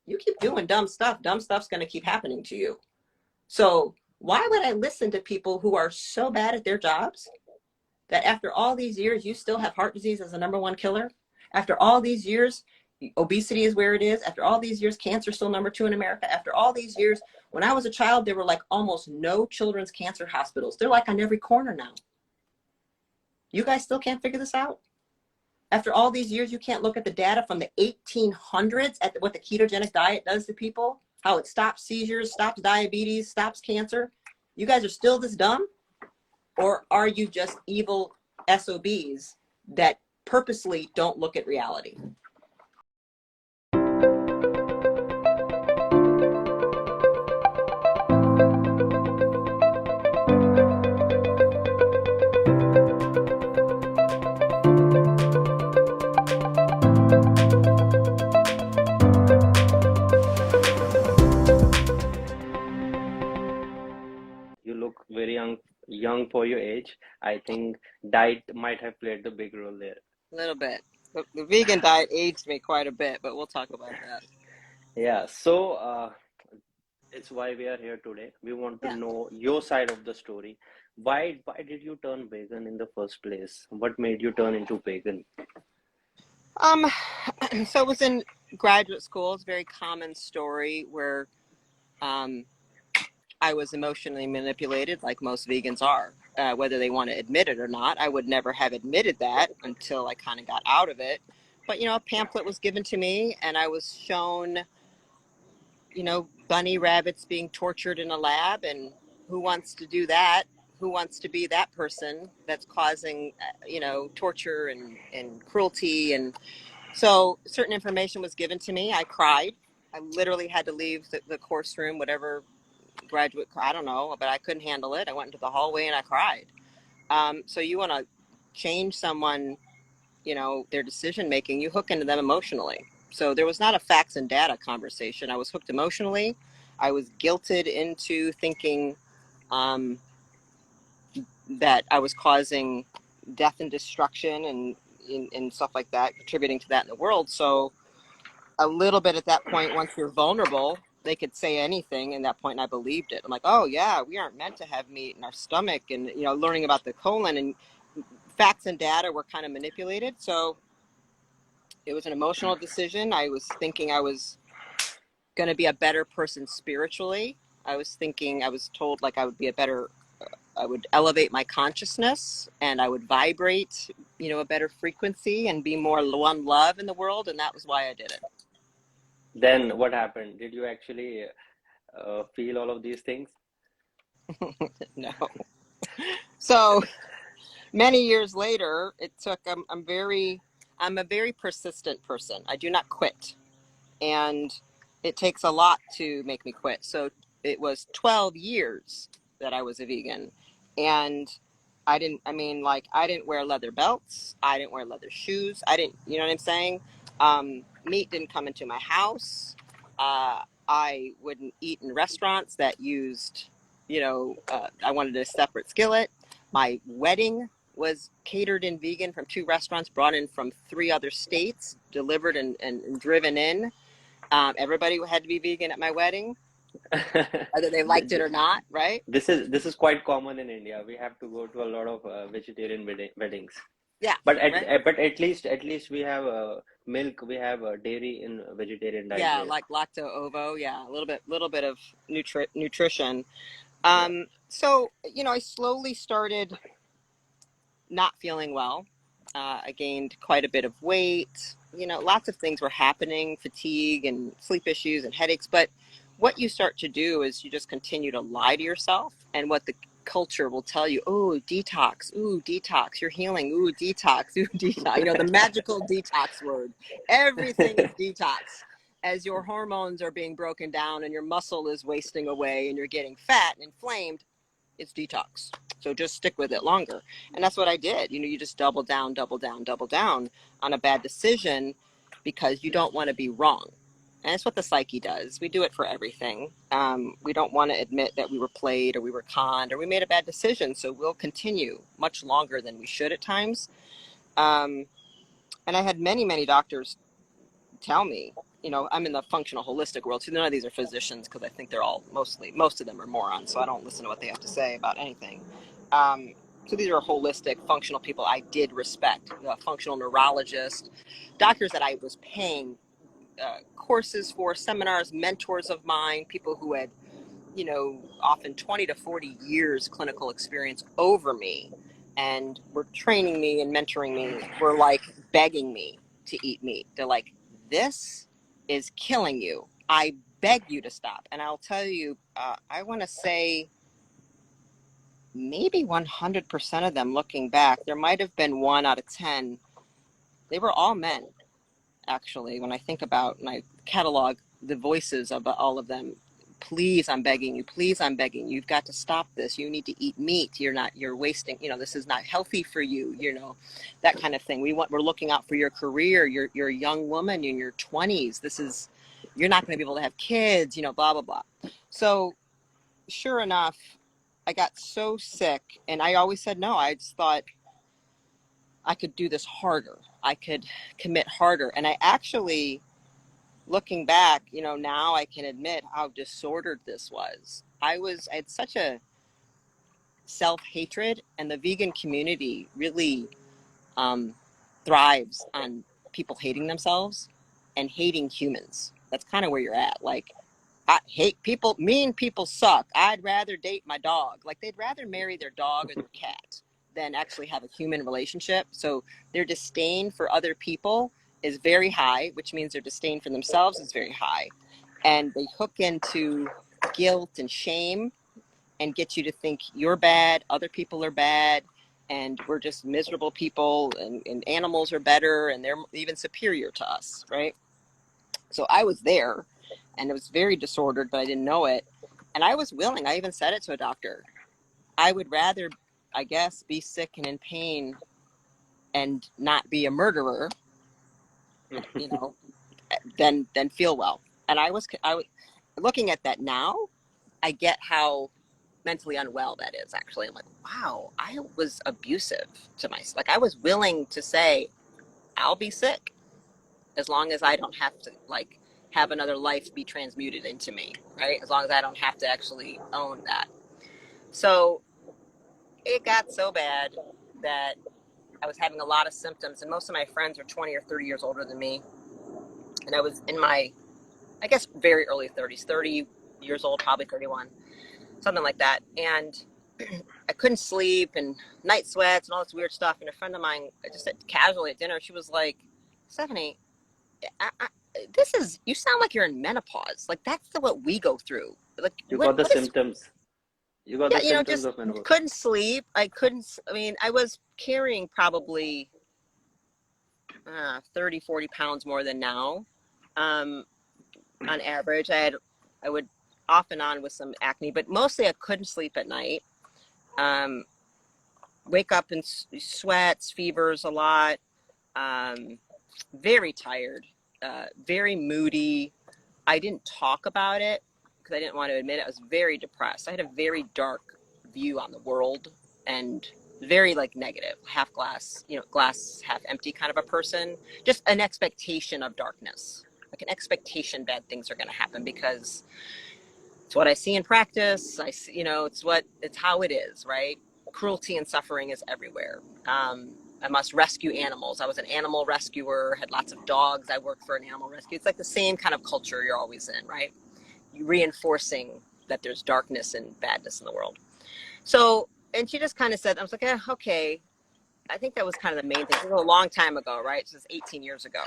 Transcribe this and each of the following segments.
You keep doing dumb stuff's going to keep happening to you. So why would I listen to people who are so bad at their jobs that after all these years, you still have heart disease as the #1 killer? After all these years, obesity is where it is. After all these years, cancer is still #2 in America. After all these years, when I was a child, there were like almost no children's cancer hospitals. They're like on every corner now. You guys still can't figure this out? After all these years, you can't look at the data from the 1800s at what the ketogenic diet does to people, how it stops seizures, stops diabetes, stops cancer. You guys are still this dumb? Or are you just evil SOBs that purposely don't look at reality? You look very young for your age. I think diet might have played the big role there. A little bit. The vegan diet aged me quite a bit, but we'll talk about that. Yeah, so it's why we are here today. We want to Yeah. know your side of the story. Why did you turn vegan in the first place? What made you turn into vegan? Um, so it was in graduate school. It's a very common story where I was emotionally manipulated, like most vegans are, whether they want to admit it or not. I would never have admitted that until I kind of got out of it. But, a pamphlet was given to me and I was shown, bunny rabbits being tortured in a lab. And who wants to do that? Who wants to be that person that's causing, torture and cruelty? And so certain information was given to me. I cried. I literally had to leave the course room, whatever graduate, I don't know, but I couldn't handle it. I went into the hallway and I cried. So you want to change someone, their decision making, you hook into them emotionally. So there was not a facts and data conversation. I was hooked emotionally. I was guilted into thinking that I was causing death and destruction and stuff like that, contributing to that in the world. So a little bit at that point, once you're vulnerable, they could say anything. And that point, I believed it. I'm like, oh yeah, we aren't meant to have meat in our stomach, and learning about the colon and facts and data were kind of manipulated. So it was an emotional decision. I was thinking I was going to be a better person spiritually. I was told like I would be I would elevate my consciousness and I would vibrate, a better frequency and be more one love in the world. And that was why I did it. Then what happened? Did you actually feel all of these things? No. So many years later, it took, I'm a very persistent person. I do not quit. And it takes a lot to make me quit. So it was 12 years that I was a vegan. And I didn't wear leather belts. I didn't wear leather shoes. You know what I'm saying? Meat didn't come into my house. I wouldn't eat in restaurants that used, I wanted a separate skillet. My wedding was catered in vegan from 2 restaurants, brought in from 3 other states, delivered and driven in. Everybody had to be vegan at my wedding, whether they liked it or not, right? This is quite common in India. We have to go to a lot of vegetarian weddings. Yeah, But right? at least we have milk. We have dairy in vegetarian diet Yeah, here. like lacto ovo. Yeah, a little bit of nutrition. Yeah. So I slowly started not feeling well. I gained quite a bit of weight. Lots of things were happening, fatigue and sleep issues and headaches. But what you start to do is you just continue to lie to yourself, and what the culture will tell you, oh, detox, ooh, detox, you're healing, ooh, detox, ooh, detox, the magical detox word. Everything is detox. As your hormones are being broken down and your muscle is wasting away and you're getting fat and inflamed, it's detox. So just stick with it longer. And that's what I did. You just double down on a bad decision because you don't want to be wrong. And that's what the psyche does. We do it for everything. We don't want to admit that we were played or we were conned or we made a bad decision. So we'll continue much longer than we should at times. And I had many, many doctors tell me, I'm in the functional holistic world, so none of these are physicians because I think they're all most of them are morons, so I don't listen to what they have to say about anything. So these are holistic, functional people I did respect, functional neurologists, doctors that I was paying courses for, seminars, mentors of mine, people who had, often 20 to 40 years clinical experience over me and were training me and mentoring me, were like begging me to eat meat. They're like, this is killing you. I beg you to stop. And I'll tell you, I want to say maybe 100% of them, looking back, there might have been 1 out of 10. They were all men, actually, when I think about and I catalog the voices of all of them. Please, I'm begging you. Please, I'm begging you. You've got to stop this. You need to eat meat. You're wasting, this is not healthy for you, that kind of thing. We're looking out for your career. You're a young woman in your 20s. You're not going to be able to have kids, blah, blah, blah. So sure enough, I got so sick, and I always said no. I just thought I could do this harder. I could commit harder. And I actually, looking back, now I can admit how disordered this was. I had such a self-hatred, and the vegan community really thrives on people hating themselves and hating humans. That's kind of where you're at. Like, I hate people. Mean people suck. I'd rather date my dog. Like, they'd rather marry their dog or their cat than actually have a human relationship. So their disdain for other people is very high, which means their disdain for themselves is very high. And they hook into guilt and shame and get you to think you're bad, other people are bad, and we're just miserable people, and animals are better, and they're even superior to us, right? So I was there, and it was very disordered, but I didn't know it. And I was willing. I even said it to a doctor. I would rather, I guess, be sick and in pain and not be a murderer, than feel well. And I was looking at that now, I get how mentally unwell that is, actually. I'm like, wow, I was abusive to myself. Like, I was willing to say, I'll be sick as long as I don't have to, like, have another life be transmuted into me, right? As long as I don't have to actually own that. So it got so bad that I was having a lot of symptoms, and most of my friends are 20 or 30 years older than me. And I was in my, I guess, very early 30s, 30 years old, probably 31, something like that. And I couldn't sleep, and night sweats and all this weird stuff. And a friend of mine, I just said casually at dinner, she was like, Stephanie, you sound like you're in menopause. Like, that's what we go through. Like, You got the what is, symptoms. You got yeah, the symptoms just of menopause. couldn't sleep. I was carrying probably 30, 40 pounds more than now. On average, I would off and on with some acne, but mostly I couldn't sleep at night. Wake up in sweats, fevers a lot. Very tired, very moody. I didn't talk about it because I didn't want to admit it. I was very depressed. I had a very dark view on the world, and very, like, negative, half glass, glass half empty kind of a person. Just an expectation of darkness, like an expectation bad things are going to happen because it's what I see in practice. I see, it's how it is, right? Cruelty and suffering is everywhere. I must rescue animals. I was an animal rescuer, had lots of dogs. I worked for an animal rescue. It's like the same kind of culture you're always in, right? Reinforcing that there's darkness and badness in the world. So, and she just kind of said, I was like, okay. I think that was kind of the main thing. It was a long time ago, right? This is 18 years ago.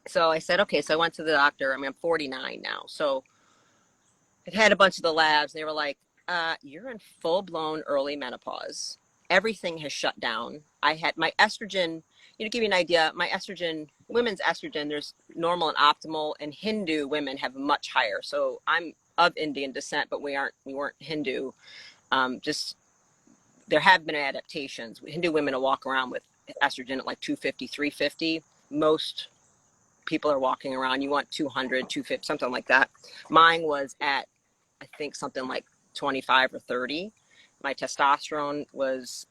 So I said, okay. So I went to the doctor. I'm 49 now. So I had a bunch of the labs. And they were like, you're in full-blown early menopause. Everything has shut down. I had my estrogen, to give you an idea, my estrogen, women's estrogen, there's normal and optimal, and Hindu women have much higher. So I'm of Indian descent, but we weren't Hindu. There have been adaptations. Hindu women will walk around with estrogen at like 250, 350. Most people are walking around, you want 200, 250, something like that. Mine was at, I think, something like 25 or 30. My testosterone was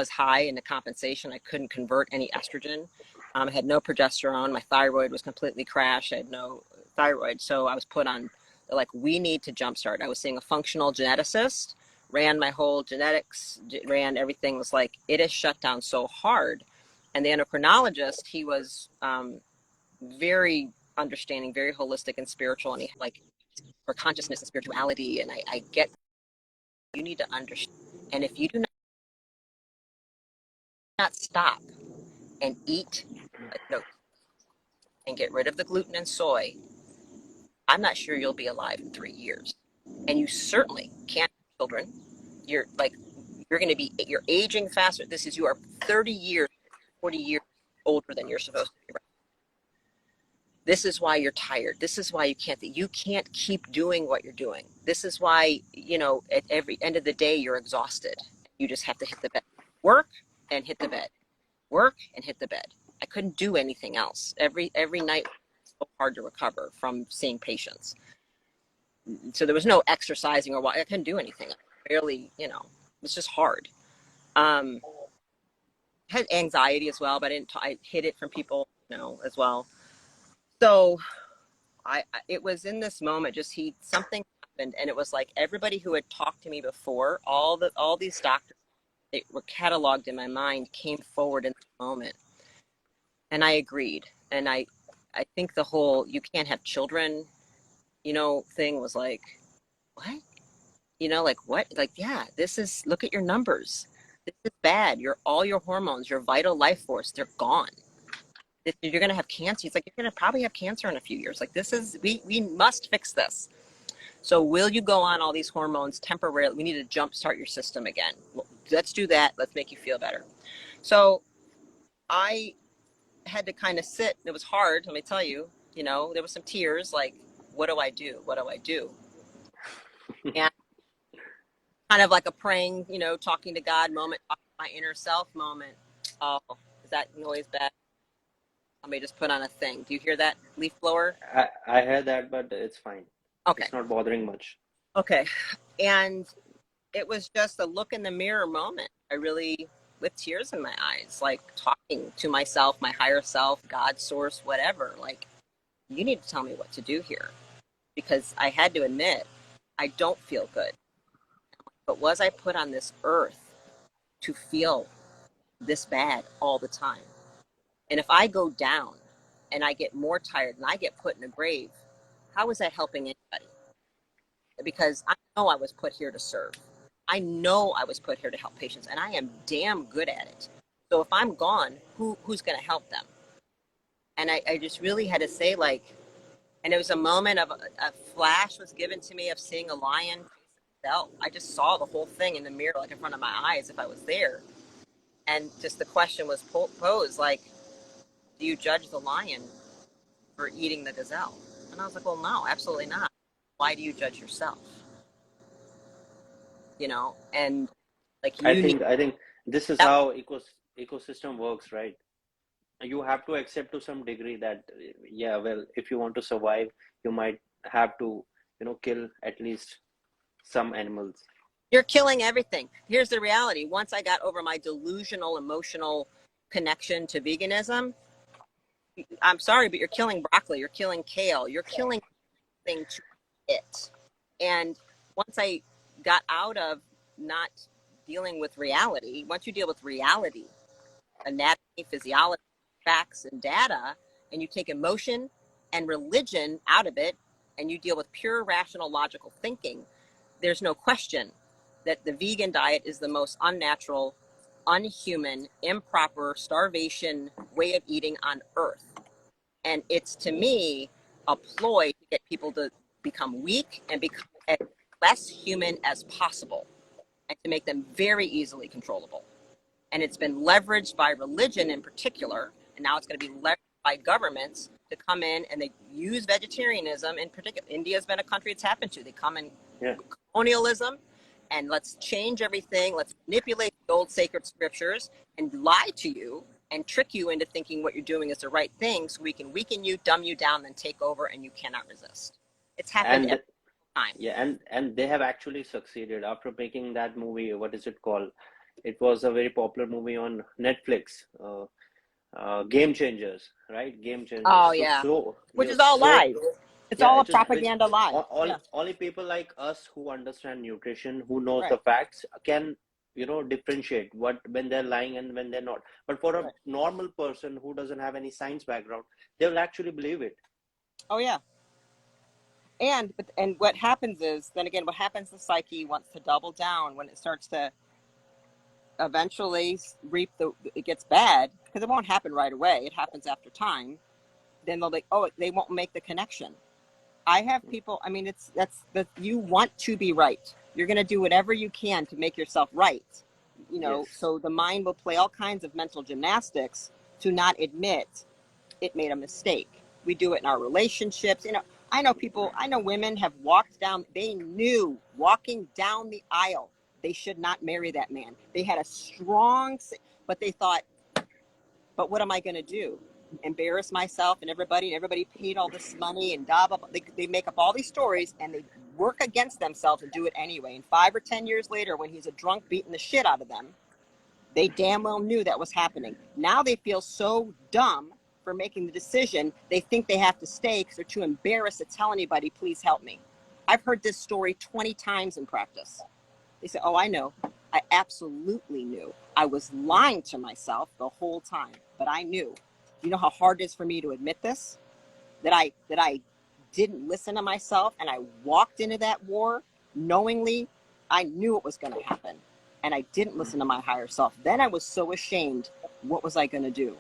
high in the compensation. I couldn't convert any estrogen. I had no progesterone. My thyroid was completely crashed. I had no thyroid. So I was put on, like, we need to jumpstart. I was seeing a functional geneticist, ran my whole genetics, ran everything. Was like, it is shut down so hard. And the endocrinologist, he was very understanding, very holistic and spiritual. And he, like, for consciousness and spirituality. And I get, you need to understand. And if you do not stop and eat, no, and get rid of the gluten and soy, I'm not sure you'll be alive in 3 years. And you certainly can't have children. You're like, you're aging faster. You are 30 years, 40 years older than you're supposed to be. Right? This is why you're tired. This is why you can't keep doing what you're doing. This is why, at every end of the day, you're exhausted. You just have to hit the bed, work and hit the bed, work and hit the bed. I couldn't do anything else. Every night was so hard to recover from seeing patients. So there was no exercising or I couldn't do anything. I barely, it was just hard. Had anxiety as well, but I hid it from people, as well. So it was in this moment, something happened, and it was like everybody who had talked to me before, all these doctors that were cataloged in my mind came forward in the moment, and I agreed. And I think the whole "you can't have children," thing was like, what? Like what? Like, yeah, look at your numbers. This is bad. All your hormones, your vital life force, they're gone. You're going to have cancer. It's like, you're going to probably have cancer in a few years. Like, we must fix this. So will you go on all these hormones temporarily? We need to jumpstart your system again. Well, let's do that. Let's make you feel better. So I had to kind of sit. It was hard. Let me tell you, there was some tears. Like, what do I do? What do I do? And kind of like a praying, talking to God moment, talking to my inner self moment. Oh, is that noise bad? Let me just put on a thing. Do you hear that leaf blower? I heard that, but it's fine. Okay. It's not bothering much. Okay. And it was just a look in the mirror moment. I really, with tears in my eyes, like talking to myself, my higher self, God, source, whatever. Like, you need to tell me what to do here. Because I had to admit, I don't feel good. But was I put on this earth to feel this bad all the time? And if I go down and I get more tired and I get put in a grave, how is that helping anybody? Because I know I was put here to serve. I know I was put here to help patients, and I am damn good at it. So if I'm gone, who's going to help them? And I just really had to say, like, and it was a moment of a flash was given to me of seeing a lion. I just saw the whole thing in the mirror, like in front of my eyes, if I was there. And just the question was posed, like, do you judge the lion for eating the gazelle? And I was like, well, no, absolutely not. Why do you judge yourself? And like, I think this is how ecosystem works, right? You have to accept to some degree that, yeah, well, if you want to survive, you might have to, kill at least some animals. You're killing everything. Here's the reality. Once I got over my delusional emotional connection to veganism, I'm sorry, but you're killing broccoli, you're killing kale, you're killing thing to it. And once I got out of not dealing with reality, once you deal with reality, anatomy, physiology, facts, and data, and you take emotion and religion out of it, and you deal with pure rational logical thinking, there's no question that the vegan diet is the most unnatural, unhuman, improper, starvation way of eating on earth. And it's, to me, a ploy to get people to become weak and become as less human as possible, and to make them very easily controllable. And it's been leveraged by religion in particular, and now it's going to be leveraged by governments to come in, and they use vegetarianism in particular. India's been a country it's happened to. They come in colonialism, and let's change everything. Let's manipulate the old sacred scriptures and lie to you and trick you into thinking what you're doing is the right thing, so we can weaken you, dumb you down, then take over, and you cannot resist. It's happened every time. Yeah, and they have actually succeeded after making that movie. What is it called? It was a very popular movie on Netflix. game changers, right? Game Oh changers. So, yeah, which you is all so lies. It's yeah, all a it is which propaganda lie. Yeah, only people like us who understand nutrition, who knows right, the facts, can differentiate what when they're lying and when they're not. But for a right. normal person who doesn't have any science background, they will actually believe it. Oh yeah. And what happens is, then again, what happens, the psyche wants to double down when it starts to eventually reap it gets bad, because it won't happen right away. It happens after time. Then they'll be, oh, they won't make the connection. I have people, I mean, you want to be right. You're going to do whatever you can to make yourself right. Yes. So the mind will play all kinds of mental gymnastics to not admit it made a mistake. We do it in our relationships. I know women have walked down, they knew walking down the aisle, they should not marry that man. They had a strong, but they thought, but what am I going to do? Embarrass myself and everybody paid all this money and blah, blah, blah. They make up all these stories and they work against themselves and do it anyway. And 5 or 10 years later, when he's a drunk beating the shit out of them, they damn well knew that was happening. Now they feel so dumb for making the decision. They think they have to stay because they're too embarrassed to tell anybody, please help me. I've heard this story 20 times in practice. They say, oh, I know. I absolutely knew. I was lying to myself the whole time, but I knew. You know how hard it is for me to admit this? That I didn't listen to myself and I walked into that war knowingly. I knew it was going to happen and I didn't listen to my higher self. Then I was so ashamed. What was I going to do?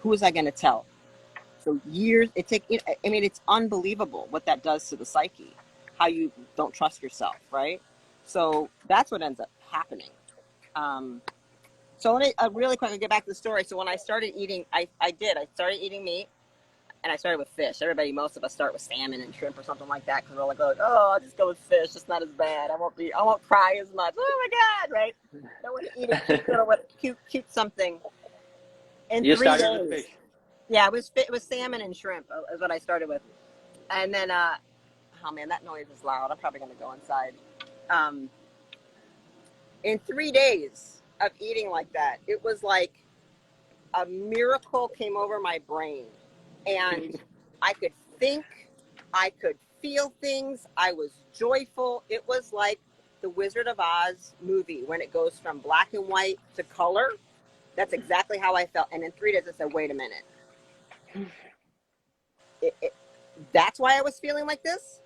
Who was I going to tell? So years, it's unbelievable what that does to the psyche, how you don't trust yourself, right? So that's what ends up happening. So let me really quickly get back to the story. So when I started eating, I started eating meat, and I started with fish. Most of us start with salmon and shrimp or something like that, because we're like, oh, I'll just go with fish. It's not as bad. I won't cry as much. Oh my God, right? I want to eat a cute something in You three started with days. fish. Yeah, it was salmon and shrimp is what I started with. And then, oh man, that noise is loud. I'm probably going to go inside. Um, in 3 days of eating like that, it was like a miracle came over my brain. And I could think, I could feel things. I was joyful. It was like the Wizard of Oz movie when it goes from black and white to color. That's exactly how I felt. And in 3 days, I said, wait a minute. That's why I was feeling like this.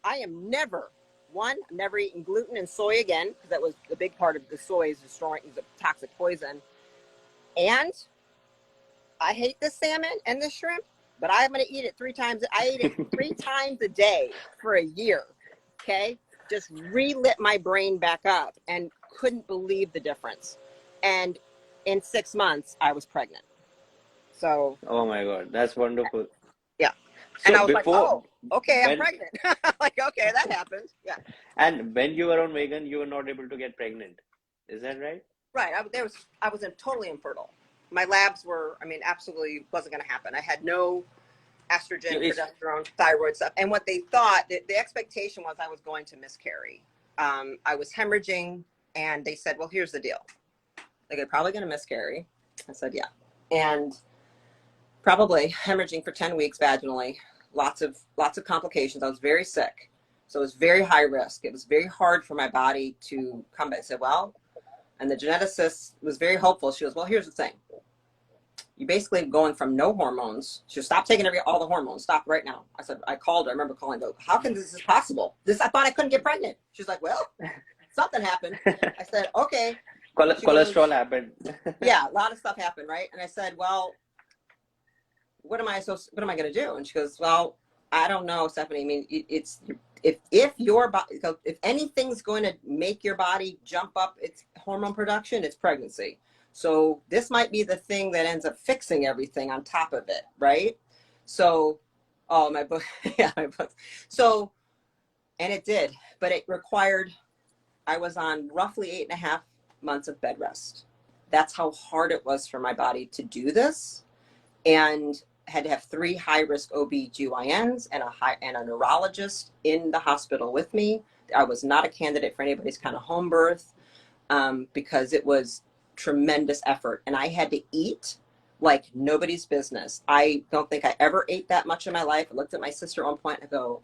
I am never eaten gluten and soy again, because that was the big part of the soy is the toxic poison. And I hate the salmon and the shrimp, but I'm going to eat it 3 times. I ate it 3 times a day for a year. Okay. Just relit my brain back up and couldn't believe the difference. And in 6 months, I was pregnant. So, Oh my God, that's wonderful. yeah. And So I was like, before, oh, okay, I'm when pregnant. Like, okay, that happens. Yeah. and when you were on vegan, you were not able to get pregnant. Is that right? Right. I was totally infertile. My labs were, absolutely wasn't going to happen. I had no You estrogen, is progesterone, thyroid stuff. And what they thought, the expectation was I was going to miscarry. I was hemorrhaging, and they said, well, here's the deal. Like, you're probably going to miscarry. I said, yeah. And probably hemorrhaging for 10 weeks vaginally, lots of complications. I was very sick. So it was very high risk. It was very hard for my body to come back. I said, well, and the geneticist was very hopeful. She goes, well, here's the thing. You basically going from no hormones. She goes, stop taking all the hormones. Stop right now. I said, I called her. I remember calling, go, how can this is possible? I thought I couldn't get pregnant. She's like, well, something happened. I said, okay. cholesterol happened. Yeah, a lot of stuff happened, right? And I said, well, what am I going to do? And she goes, well, I don't know, Stephanie. I mean, it's if your body, if anything's going to make your body jump up its hormone production, it's pregnancy. So this might be the thing that ends up fixing everything on top of it, right? So, oh, my book, yeah, my book. So, and it did, but it required, I was on roughly 8.5 months of bed rest. That's how hard it was for my body to do this. And had to have 3 high-risk OB-GYNs and a neurologist in the hospital with me. I was not a candidate for anybody's kind of home birth. because it was tremendous effort. And I had to eat like nobody's business. I don't think I ever ate that much in my life. I looked at my sister at one point and I go,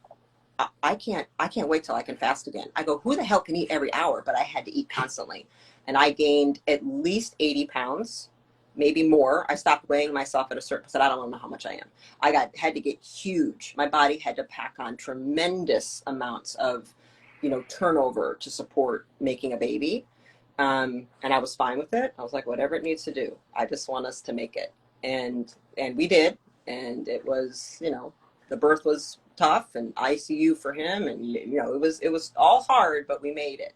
I can't wait till I can fast again. I go, who the hell can eat every hour? But I had to eat constantly. And I gained at least 80 pounds, maybe more. I stopped weighing myself at a certain percent. I don't know how much I am. Had to get huge. My body had to pack on tremendous amounts of, turnover to support making a baby. And I was fine with it. I was like, whatever it needs to do. I just want us to make it. And we did. And it was, the birth was tough and ICU for him. And, it was all hard, but we made it.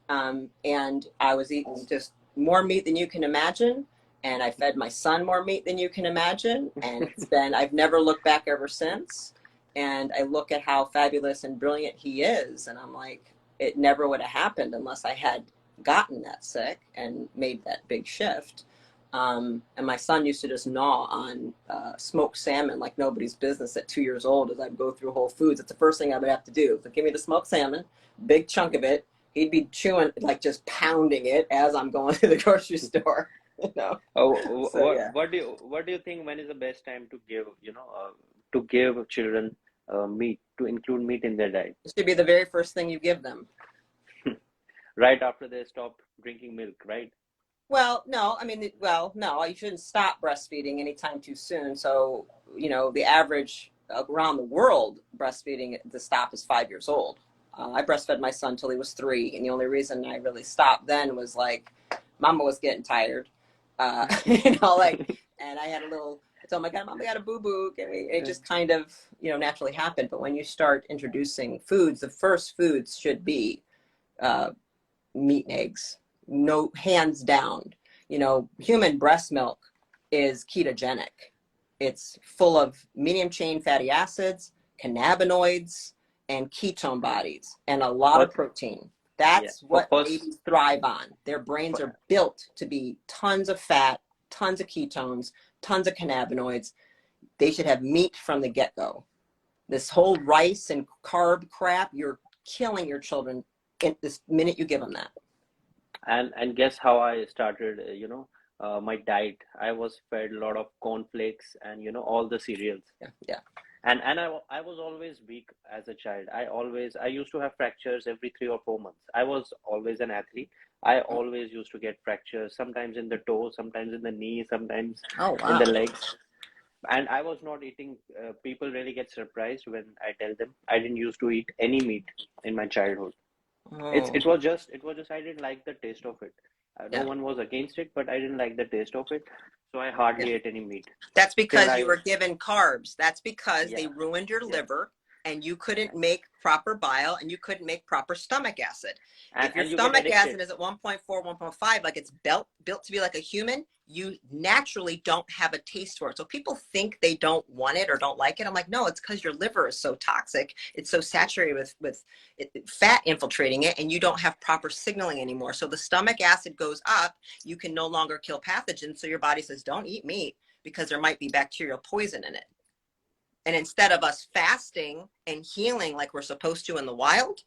And I was eating just more meat than you can imagine. And I fed my son more meat than you can imagine. And I've never looked back ever since. And I look at how fabulous and brilliant he is. And I'm like, it never would have happened unless I had gotten that sick and made that big shift. And my son used to just gnaw on smoked salmon like nobody's business at 2 years old as I'd go through Whole Foods. It's the first thing I would have to do. So give me the smoked salmon, big chunk of it. He'd be chewing, like just pounding it as I'm going to the grocery store. Oh, So, yeah. what do you think, when is the best time to give, to give children meat, to include meat in their diet? It should be the very first thing you give them. Right after they stop drinking milk, right? Well, no, no, you shouldn't stop breastfeeding anytime too soon. So, the average around the world breastfeeding, the stop is 5 years old. I breastfed my son till he was 3. And the only reason I really stopped then was like, mama was getting tired, and I had I told my God, mama got a boo-boo. And it just kind of, naturally happened. But when you start introducing foods, the first foods should be meat and eggs. No, hands down. Human breast milk is ketogenic. It's full of medium chain fatty acids, cannabinoids, and ketone bodies, and a lot of protein. That's what babies thrive on. Their brains are built to be tons of fat, tons of ketones, tons of cannabinoids. They should have meat from the get-go. This whole rice and carb crap, you're killing your children in this minute you give them that. And guess how I started, my diet. I was fed a lot of cornflakes and, all the cereals. Yeah. And I was always weak as a child. I used to have fractures every 3 or 4 months. I was always an athlete. I always used to get fractures, sometimes in the toe, sometimes in the knee, sometimes in the legs. And I was not eating. People really get surprised when I tell them I didn't used to eat any meat in my childhood. It was just I didn't like the taste of it. No one was against it, but I didn't like the taste of it. So I hardly ate any meat. That's because you were given carbs. That's because they ruined your liver and you couldn't make proper bile and you couldn't make proper stomach acid. If your stomach acid is at 1.4, 1.5, like it's built to be like a human, you naturally don't have a taste for it. So people think they don't want it or don't like it. I'm like, no, it's because your liver is so toxic. It's so saturated with fat infiltrating it, and you don't have proper signaling anymore. So the stomach acid goes up. You can no longer kill pathogens. So your body says, don't eat meat because there might be bacterial poison in it. And instead of us fasting and healing like we're supposed to in the wild,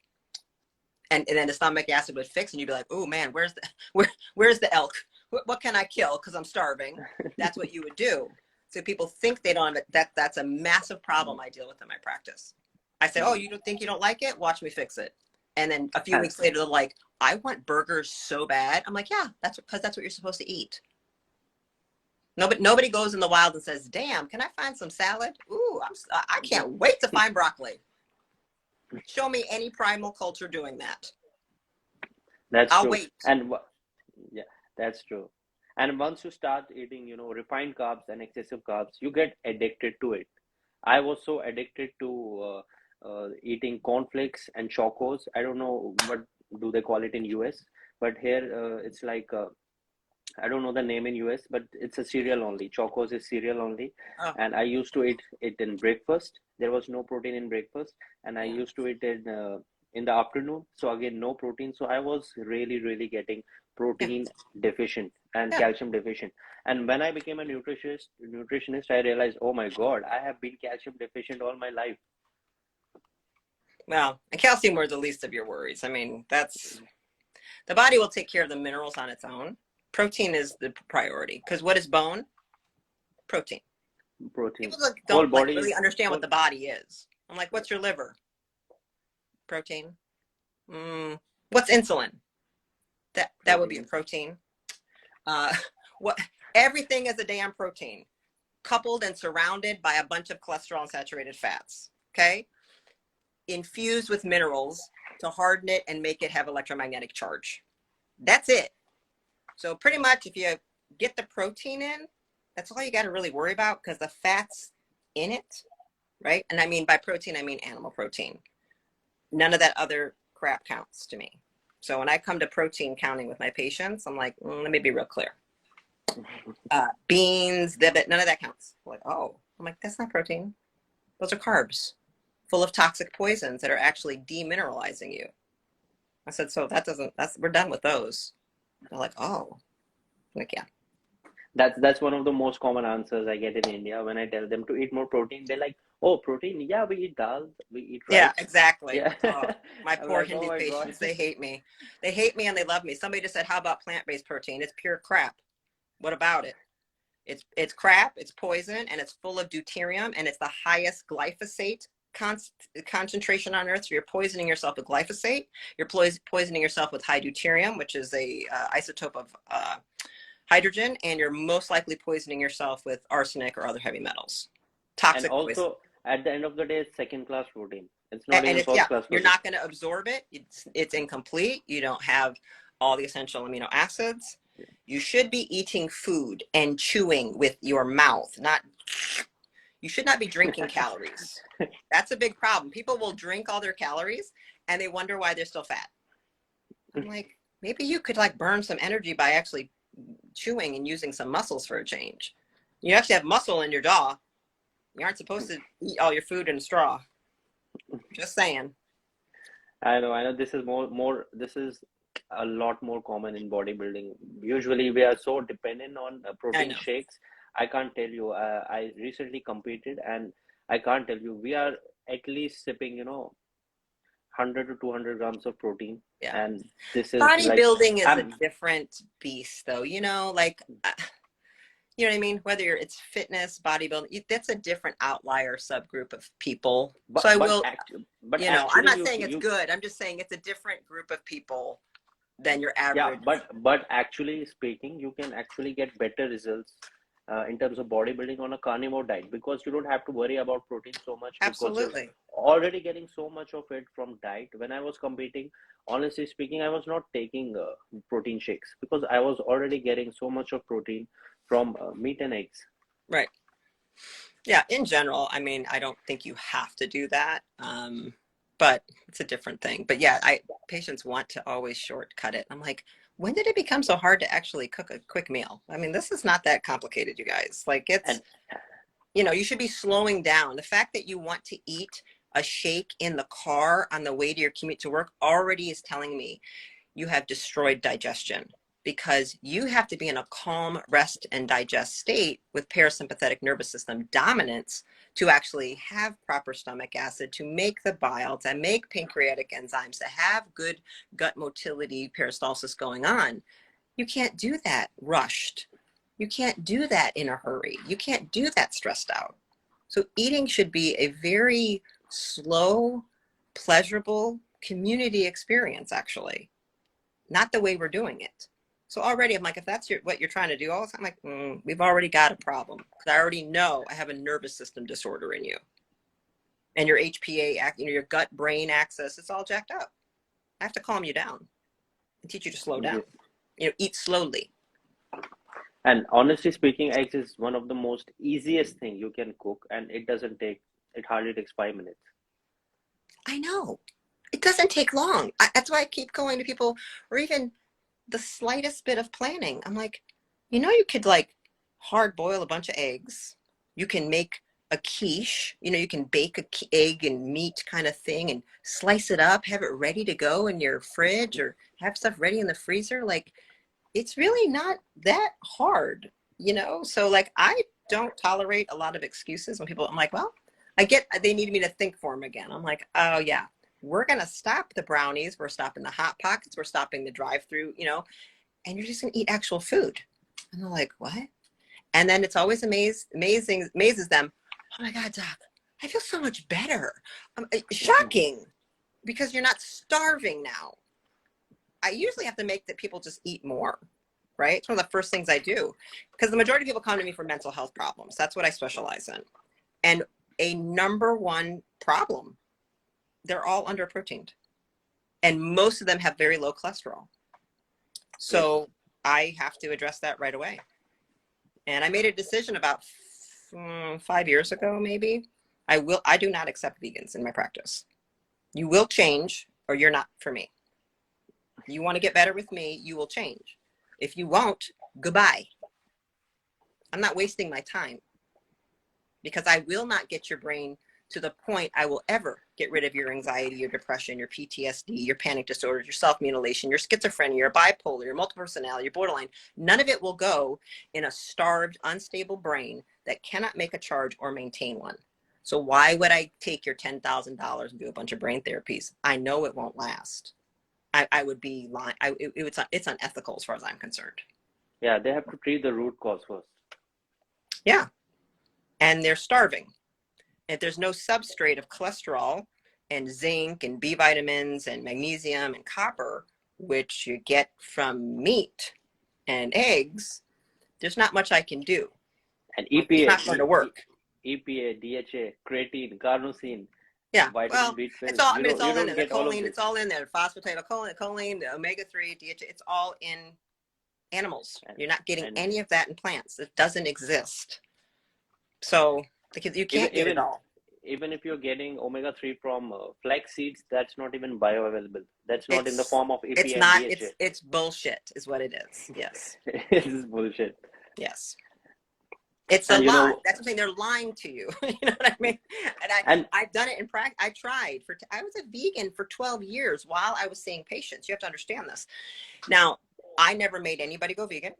and then the stomach acid would fix, and you'd be like, oh man, where's the elk? What can I kill because I'm starving? That's what you would do. So people think they don't. That's a massive problem I deal with in my practice. I say, oh, you don't think you don't like it? Watch me fix it. And then a few weeks later, they're like, I want burgers so bad. I'm like, yeah, that's what you're supposed to eat. Nobody goes in the wild and says, damn, can I find some salad? Ooh, I can't wait to find broccoli. Show me any primal culture doing that. I'll true. Wait. And yeah, that's true. And once you start eating, refined carbs and excessive carbs, you get addicted to it. I was so addicted to eating cornflakes and chocos. I don't know what do they call it in US, but here it's like I don't know the name in US, but it's a cereal only. Chocos is cereal only. Oh. And I used to eat it in breakfast. There was no protein in breakfast, and I used to eat it in the afternoon. So again, no protein. So I was really getting protein deficient and calcium deficient. And when I became a nutritionist, I realized, oh my God, I have been calcium deficient all my life. Well, and calcium were the least of your worries. I mean, that's The body will take care of the minerals on its own. Protein is the priority, because what is bone? Protein. Protein. People Whole don't like body really is understand whole. what the body is. I'm like, what's your liver? Protein. What's insulin? That would be a protein. What everything is a damn protein, coupled and surrounded by a bunch of cholesterol and saturated fats. Okay, infused with minerals to harden it and make it have electromagnetic charge. That's it. So pretty much, if you get the protein in, that's all you got to really worry about, because the fat's in it, right? And I mean by protein, I mean animal protein. None of that other crap counts to me. So when I come to protein counting with my patients, I'm like, let me be real clear. Beans, none of that counts. Like, oh, I'm like, that's not protein. Those are carbs full of toxic poisons that are actually demineralizing you. I said, so we're done with those. They're like, oh, I'm like, yeah. That's one of the most common answers I get in India when I tell them to eat more protein. They're like, "Oh, protein? Yeah, we eat dal, we eat Yeah, rice." exactly. Yeah. Oh, my I'm poor like, "Oh Hindu my God." patients, they hate me. They hate me and they love me. Somebody just said, how about plant-based protein? It's pure crap. What about it? It's crap, it's poison, and it's full of deuterium, and it's the highest glyphosate concentration on earth. So you're poisoning yourself with glyphosate. You're poisoning yourself with high deuterium, which is a isotope of hydrogen, and you're most likely poisoning yourself with arsenic or other heavy metals. And Toxic poison. also, at the end of the day, it's second class protein. It's not And even it's, first yeah, class you're protein. not going to absorb it. It's incomplete. You don't have all the essential amino acids. You should be eating food and chewing with your mouth, not, you should not be drinking calories. That's a big problem. People will drink all their calories and they wonder why they're still fat. I'm like, maybe you could like burn some energy by actually chewing and using some muscles for a change. You actually have muscle in your jaw. You aren't supposed to eat all your food in a straw. Just saying. I know. This is a lot more common in bodybuilding. Usually, we are so dependent on I protein know. shakes. I can't tell you. I recently competed, and I can't tell you. We are at least sipping, 100 to 200 grams of protein, Yeah. and this is like, Bodybuilding is a I'm different beast, though. Like, you know what I mean? Whether it's fitness, bodybuilding, that's a different outlier subgroup of people. So but I will, I'm actually not you saying it's you good. I'm just saying it's a different group of people than your yeah, average. but actually speaking, you can actually get better results in terms of bodybuilding on a carnivore diet, because you don't have to worry about protein so much, because you're Absolutely. already getting so much of it from diet. When I was competing, honestly speaking, I was not taking protein shakes, because I was already getting so much of protein from meat and eggs. Right. Yeah. In general, I mean, I don't think you have to do that. But it's a different thing. But yeah, patients want to always shortcut it. I'm like, when did it become so hard to actually cook a quick meal? I mean, this is not that complicated, you guys. Like, it's, And you should be slowing down. The fact that you want to eat a shake in the car on the way to your commute to work already is telling me you have destroyed digestion, because you have to be in a calm rest and digest state with parasympathetic nervous system dominance to actually have proper stomach acid, to make the bile, to make pancreatic enzymes, to have good gut motility, peristalsis going on. You can't do that rushed. You can't do that in a hurry. You can't do that stressed out. So eating should be a very slow, pleasurable community experience, actually, not the way we're doing it. So already I'm like, if that's what you're trying to do all the time, I'm like, we've already got a problem, because I already know I have a nervous system disorder in you, and your HPA, your gut brain axis, it's all jacked up. I have to calm you down and teach you to slow down. Eat slowly. and honestly speaking, eggs is one of the most easiest thing you can cook, and it hardly takes 5 minutes. I know. It doesn't take long. That's why I keep going to people, or even the slightest bit of planning. I'm like, you could like hard boil a bunch of eggs. You can make a quiche. You can bake a egg and meat kind of thing and slice it up, have it ready to go in your fridge, or have stuff ready in the freezer. Like, it's really not that hard, So like, I don't tolerate a lot of excuses when people, I'm like, well, I get they need me to think for them again. I'm like, oh yeah. we're going to stop the brownies. We're stopping the Hot Pockets. We're stopping the drive-through, you know, and you're just going to eat actual food. And they're like, what? And then it's always amazes them. Oh my God, doc, I feel so much better. Shocking, because you're not starving now. I usually have to make that people just eat more, right? It's one of the first things I do, because the majority of people come to me for mental health problems. That's what I specialize in. And a number one problem, they're all underproteined. And most of them have very low cholesterol. So I have to address that right away. And I made a decision about 5 years ago, maybe. I do not accept vegans in my practice. You will change, or you're not for me. You want to get better with me, you will change. If you won't, goodbye. I'm not wasting my time, because I will not get your brain to the point I will ever get rid of your anxiety, your depression, your PTSD, your panic disorders, your self-mutilation, your schizophrenia, your bipolar, your multiple personality, your borderline. None of it will go in a starved, unstable brain that cannot make a charge or maintain one. So why would I take your $10,000 and do a bunch of brain therapies? I know it won't last. I would be lying. It's unethical as far as I'm concerned. Yeah, they have to treat the root cause first. Yeah. And they're starving. If there's no substrate of cholesterol and zinc and B vitamins and magnesium and copper, which you get from meat and eggs, there's not much I can do. And It's EPA, not going to work. EPA, DHA, creatine, carnosine, Yeah, vitamin well, B12. it's all. I mean, You it's don't, you all in don't there. The get all of choline, this. it's all in there. Phosphatidylcholine, the omega-3, DHA. It's all in animals. You're not getting any of that in plants. It doesn't exist. So because you can't get it all. Even if you're getting omega-3 from flax seeds, that's not even bioavailable. That's not in the form of EPA It's not. and DHA. It's bullshit, is what it is. Yes. This is bullshit. Yes. It's a lie. That's something they're lying to you. You know what I mean? And I've done it in practice. I tried I was a vegan for 12 years while I was seeing patients. You have to understand this. Now, I never made anybody go vegan.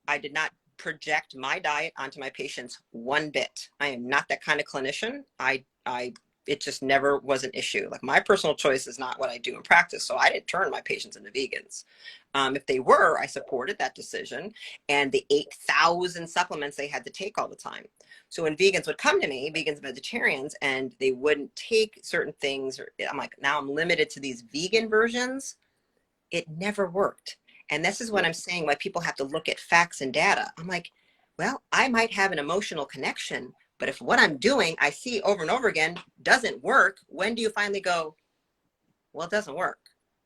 I did not project my diet onto my patients one bit. I am not that kind of clinician. It just never was an issue. Like, my personal choice is not what I do in practice. So I didn't turn my patients into vegans. If they were, I supported that decision and the 8,000 supplements they had to take all the time. So when vegans would come to me, vegans, vegetarians, and they wouldn't take certain things, or I'm like, now I'm limited to these vegan versions. It never worked. And this is what I'm saying, why people have to look at facts and data. I'm like, well, I might have an emotional connection, but if what I'm doing, I see over and over again, doesn't work, when do you finally go, well, it doesn't work?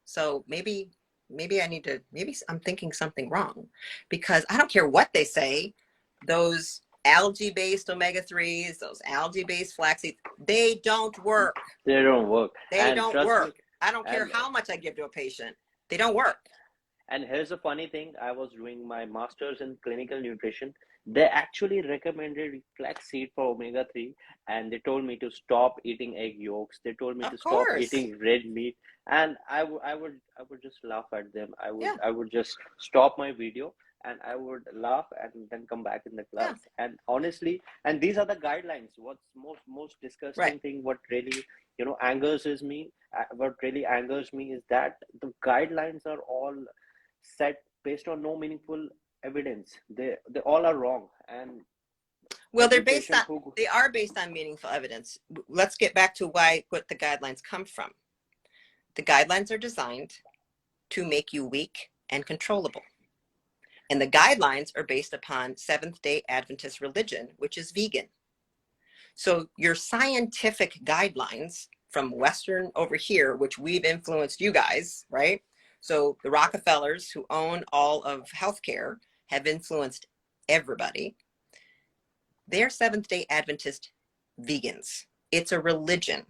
So maybe I'm thinking something wrong, because I don't care what they say, those algae-based omega-3s, those algae-based flax seeds, they don't work. They don't work. They don't work. I don't care how much I give to a patient. They don't work. And here's a funny thing. I was doing my master's in clinical nutrition. They actually recommended flaxseed for omega-3, and they told me to stop eating egg yolks. They told me to stop eating red meat, and I would just laugh at them. I would just stop my video and I would laugh and then come back in the class. And honestly, and these are the guidelines. What's most disgusting thing, what really angers me is that the guidelines are all set based on no meaningful evidence. They all are wrong. And well, they are based on meaningful evidence. Let's get back to what the guidelines come from. The guidelines are designed to make you weak and controllable. And the guidelines are based upon Seventh-day Adventist religion, which is vegan. So your scientific guidelines from Western over here, which we've influenced you guys, right? So the Rockefellers, who own all of healthcare, have influenced everybody. They're Seventh-day Adventist vegans. It's a religion.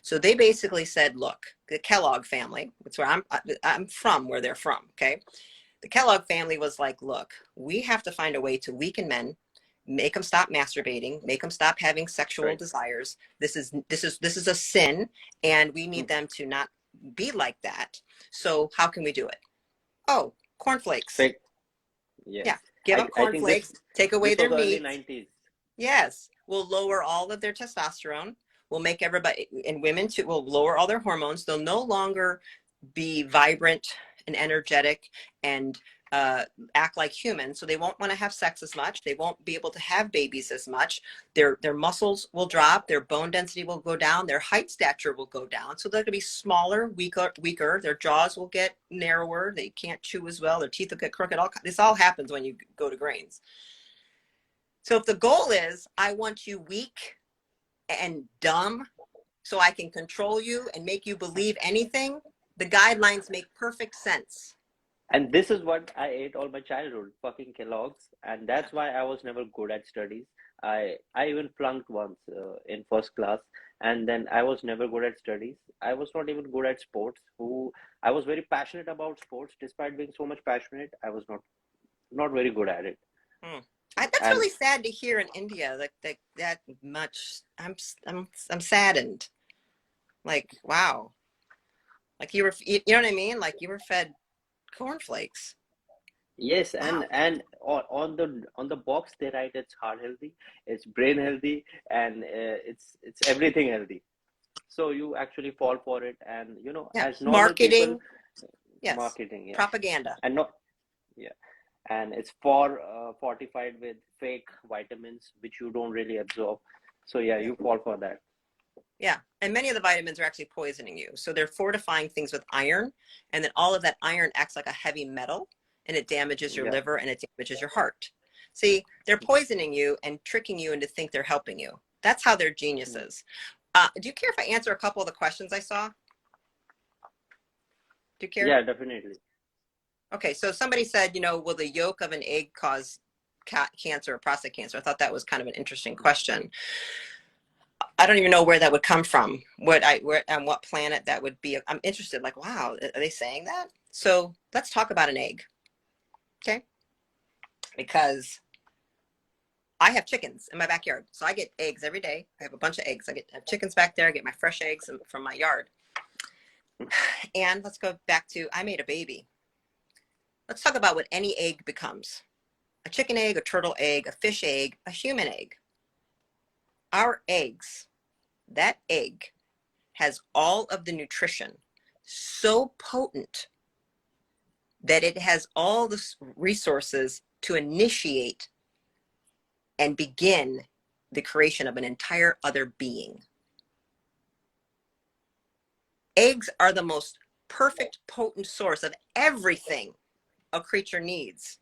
So they basically said, look, the Kellogg family, that's where I'm from, where they're from, okay? The Kellogg family was like, look, we have to find a way to weaken men, make them stop masturbating, make them stop having sexual desires. This is a sin, and we need them to not be like that. So how can we do it? Oh, cornflakes. Yeah. Give them cornflakes, take away their meat. Early 90s. Yes. We'll lower all of their testosterone. will make everybody, and women too, will lower all their hormones. They'll no longer be vibrant and energetic and act like humans. So they won't want to have sex as much. They won't be able to have babies as much. Their muscles will drop. Their bone density will go down. Their height stature will go down. So they're going to be smaller, weaker. Their jaws will get narrower. They can't chew as well. Their teeth will get crooked. This all happens when you go to grains. So if the goal is, I want you weak and dumb so I can control you and make you believe anything, the guidelines make perfect sense. And this is what I ate all my childhood, fucking Kellogg's, and that's why I was never good at studies. I even flunked once in first class, and then I was never good at studies. I was not even good at sports. I was very passionate about sports, despite being so much passionate. I was not very good at it. That's And really sad to hear in India. That much. I'm saddened. Like, wow. Like you know what I mean? Like you were fed cornflakes. yes, Wow. and on the box they write it's heart healthy, it's brain healthy, and it's everything healthy. So you actually fall for it, and Yeah. as normal people, Marketing. Yes. marketing, yeah, Propaganda. and not yeah, and it's fortified with fake vitamins which you don't really absorb. So yeah, Yeah. you fall for that. Yeah. And many of the vitamins are actually poisoning you. So they're fortifying things with iron. And then all of that iron acts like a heavy metal and it damages your Yeah. liver and it damages your heart. See, they're poisoning you and tricking you into think they're helping you. That's how they're geniuses. Do you care if I answer a couple of the questions I saw? Do you care? Yeah, definitely. Okay. So somebody said, will the yolk of an egg cause cancer or prostate cancer? I thought that was kind of an interesting question. I don't even know where that would come from. Where on what planet that would be. I'm interested. Like, wow, are they saying that? So let's talk about an egg, okay? Because I have chickens in my backyard, so I get eggs every day. I have a bunch of eggs. I have chickens back there. I get my fresh eggs from my yard. And let's go back to I made a baby. Let's talk about what any egg becomes: a chicken egg, a turtle egg, a fish egg, a human egg. Our eggs, that egg has all of the nutrition so potent that it has all the resources to initiate and begin the creation of an entire other being. Eggs are the most perfect, potent source of everything a creature needs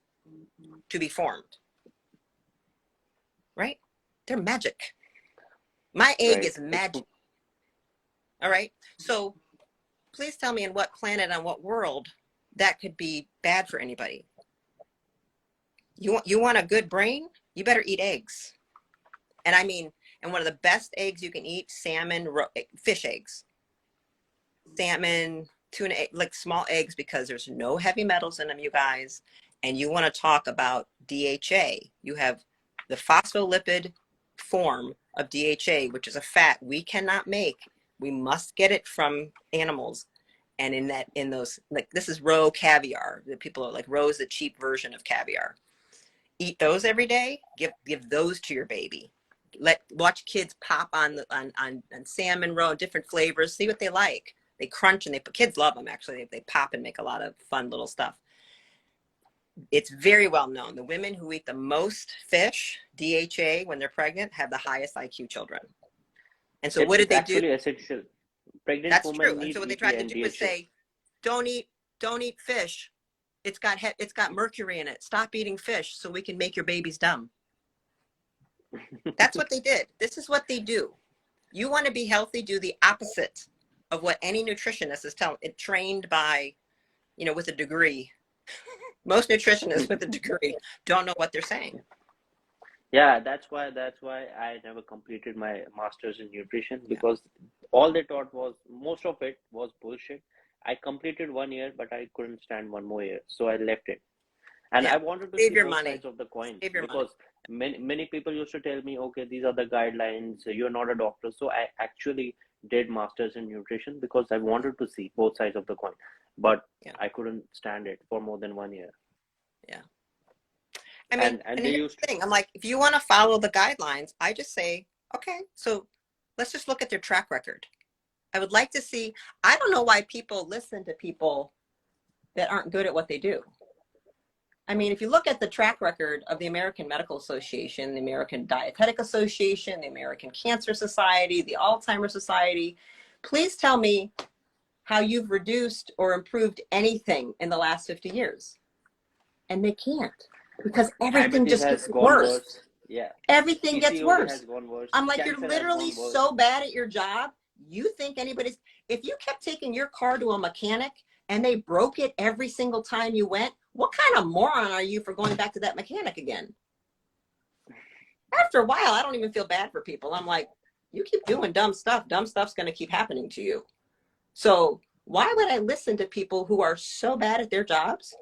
to be formed. Right? They're magic. My egg Right. is magic. All right. So please tell me in what planet, on what world that could be bad for anybody. You want a good brain? You better eat eggs. And I mean, and one of the best eggs you can eat, salmon, fish eggs, salmon, tuna, like small eggs, because there's no heavy metals in them, you guys. And you want to talk about DHA. You have the phospholipid form of DHA, which is a fat we cannot make. We must get it from animals. And in those, like, this is roe caviar. The people are like, roe is the cheap version of caviar. Eat those every day. Give those to your baby. Watch kids pop on salmon roe, different flavors. See what they like. They crunch and kids love them. Actually, they pop and make a lot of fun little stuff. It's very well known. The women who eat the most fish, DHA, when they're pregnant, have the highest IQ children. And so what did It's they do? actually essential. Pregnant That's true. women And need so what they EPA tried to and do was DHA. say, don't eat fish. It's got mercury in it. Stop eating fish so we can make your babies dumb. That's what they did. This is what they do. You want to be healthy, do the opposite of what any nutritionist is telling it, trained by, with a degree. Most nutritionists with a degree don't know what they're saying. Yeah, that's why I never completed my master's in nutrition, Yeah. because all they taught was, most of it was bullshit. I completed 1 year, but I couldn't stand one more year, so I left it. And Yeah. I wanted to Save see your both money. sides of the coin, Save your money. because many people used to tell me, okay, these are the guidelines, you're not a doctor. So I actually did masters in nutrition because I wanted to see both sides of the coin, but Yeah. I couldn't stand it for more than 1 year. Yeah. I mean, And and they here's used the thing. I'm like, if you want to follow the guidelines, I just say, okay, so let's just look at their track record. I would like to see, I don't know why people listen to people that aren't good at what they do. I mean, if you look at the track record of the American Medical Association, the American Dietetic Association, the American Cancer Society, the Alzheimer's Society, please tell me how you've reduced or improved anything in the last 50 years. And they can't, because everything Diabetes just has gets gone worse. worse. Yeah. Everything gets PCOD has worse. gone worse. I'm like, you're Cancer has literally gone worse. so bad at your job. You think anybody's, if you kept taking your car to a mechanic and they broke it every single time you went, what kind of moron are you for going back to that mechanic again? After a while, I don't even feel bad for people. I'm like, you keep doing dumb stuff's going to keep happening to you. So why would I listen to people who are so bad at their jobs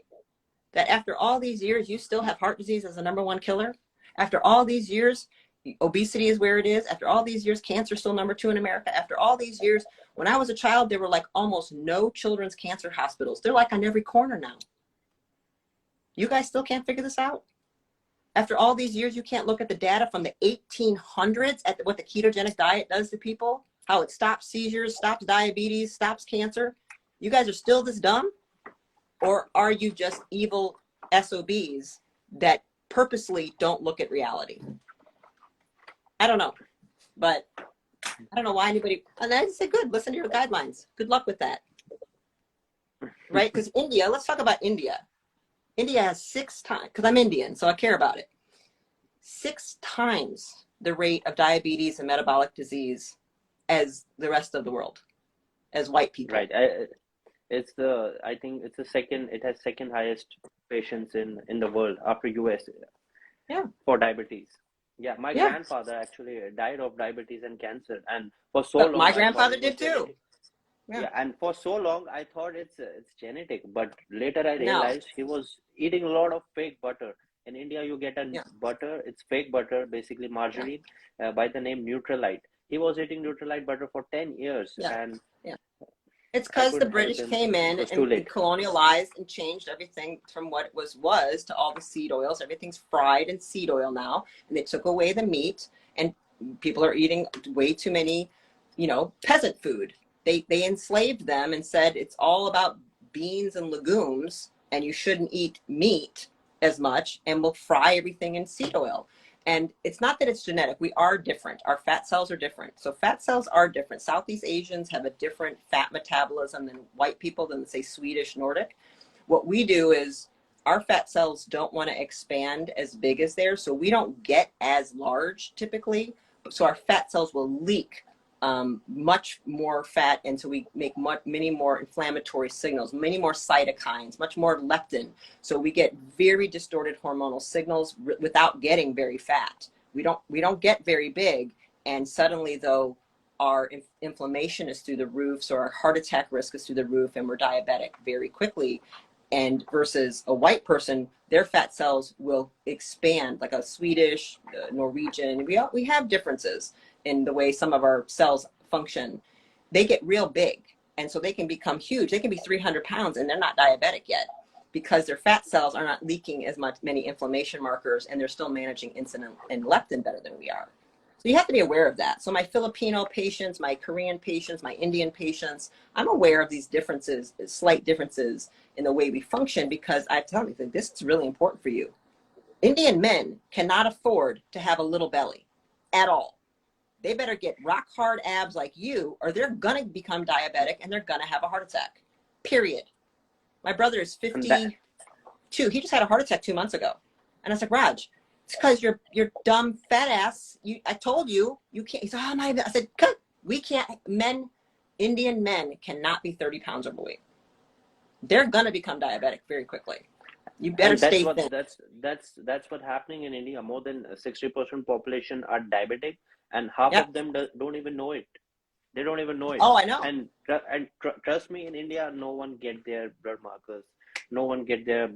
that after all these years, you still have heart disease as the #1 killer? After all these years, obesity is where it is. After all these years, cancer is still #2 in America. After all these years, when I was a child, there were like almost no children's cancer hospitals. They're like on every corner now. You guys still can't figure this out? After all these years, you can't look at the data from the 1800s at what the ketogenic diet does to people, how it stops seizures, stops diabetes, stops cancer. You guys are still this dumb? Or are you just evil SOBs that purposely don't look at reality? I don't know, but I don't know why anybody, and I just say, good, listen to your guidelines. Good luck with that. Right? Because India, let's talk about India. India has 6 times, because I'm Indian, so I care about it, 6 times the rate of diabetes and metabolic disease as the rest of the world, as white people. Right. I think it's it has second highest patients in the world after US. Yeah. For diabetes. Yeah, my grandfather actually died of diabetes and cancer, and for so long my I grandfather thought it was did too. genetic. Yeah, and for so long I thought it's genetic, but later I No. realized he was eating a lot of fake butter. In India, you get a butter, it's fake butter, basically margarine, by the name Nutrilite. He was eating Nutrilite butter for 10 years, and it's I because the couldn't help British him. came It in was too and late. colonialized and changed everything from what it was to all the seed oils. Everything's fried in seed oil now, and they took away the meat, and people are eating way too many, peasant food. They enslaved them and said it's all about beans and legumes, and you shouldn't eat meat as much, and we'll fry everything in seed oil. And it's not that it's genetic. We are different. Our fat cells are different. So fat cells are different. Southeast Asians have a different fat metabolism than white people, than, say, Swedish, Nordic. What we do is our fat cells don't want to expand as big as theirs, so we don't get as large typically. So our fat cells will leak much more fat, and so we make many more inflammatory signals, many more cytokines, much more leptin. So we get very distorted hormonal signals without getting very fat. We don't get very big, and suddenly though our inflammation is through the roof, so our heart attack risk is through the roof, and we're diabetic very quickly. And versus a white person, their fat cells will expand, like a Swedish, Norwegian. We have differences in the way some of our cells function. They get real big, and so they can become huge. They can be 300 pounds and they're not diabetic yet, because their fat cells are not leaking as many inflammation markers, and they're still managing insulin and leptin better than we are. So you have to be aware of that. So my Filipino patients, my Korean patients, my Indian patients, I'm aware of these differences, slight differences in the way we function, because I tell you that this is really important for you. Indian men cannot afford to have a little belly at all. They better get rock hard abs like you, or they're going to become diabetic and they're going to have a heart attack, period. My brother is 52. He just had a heart attack 2 months ago. And I was like, Raj, it's because you're dumb fat ass. I told you, you can't. He said, oh my God. I said, cut. We can't, Indian men cannot be 30 pounds overweight. They're going to become diabetic very quickly. You better stay thin. That's what's happening in India. More than 60% population are diabetic, and half of them don't even know it. They don't even know it. Oh, I know. And trust me, in India, no one get their blood markers. No one get their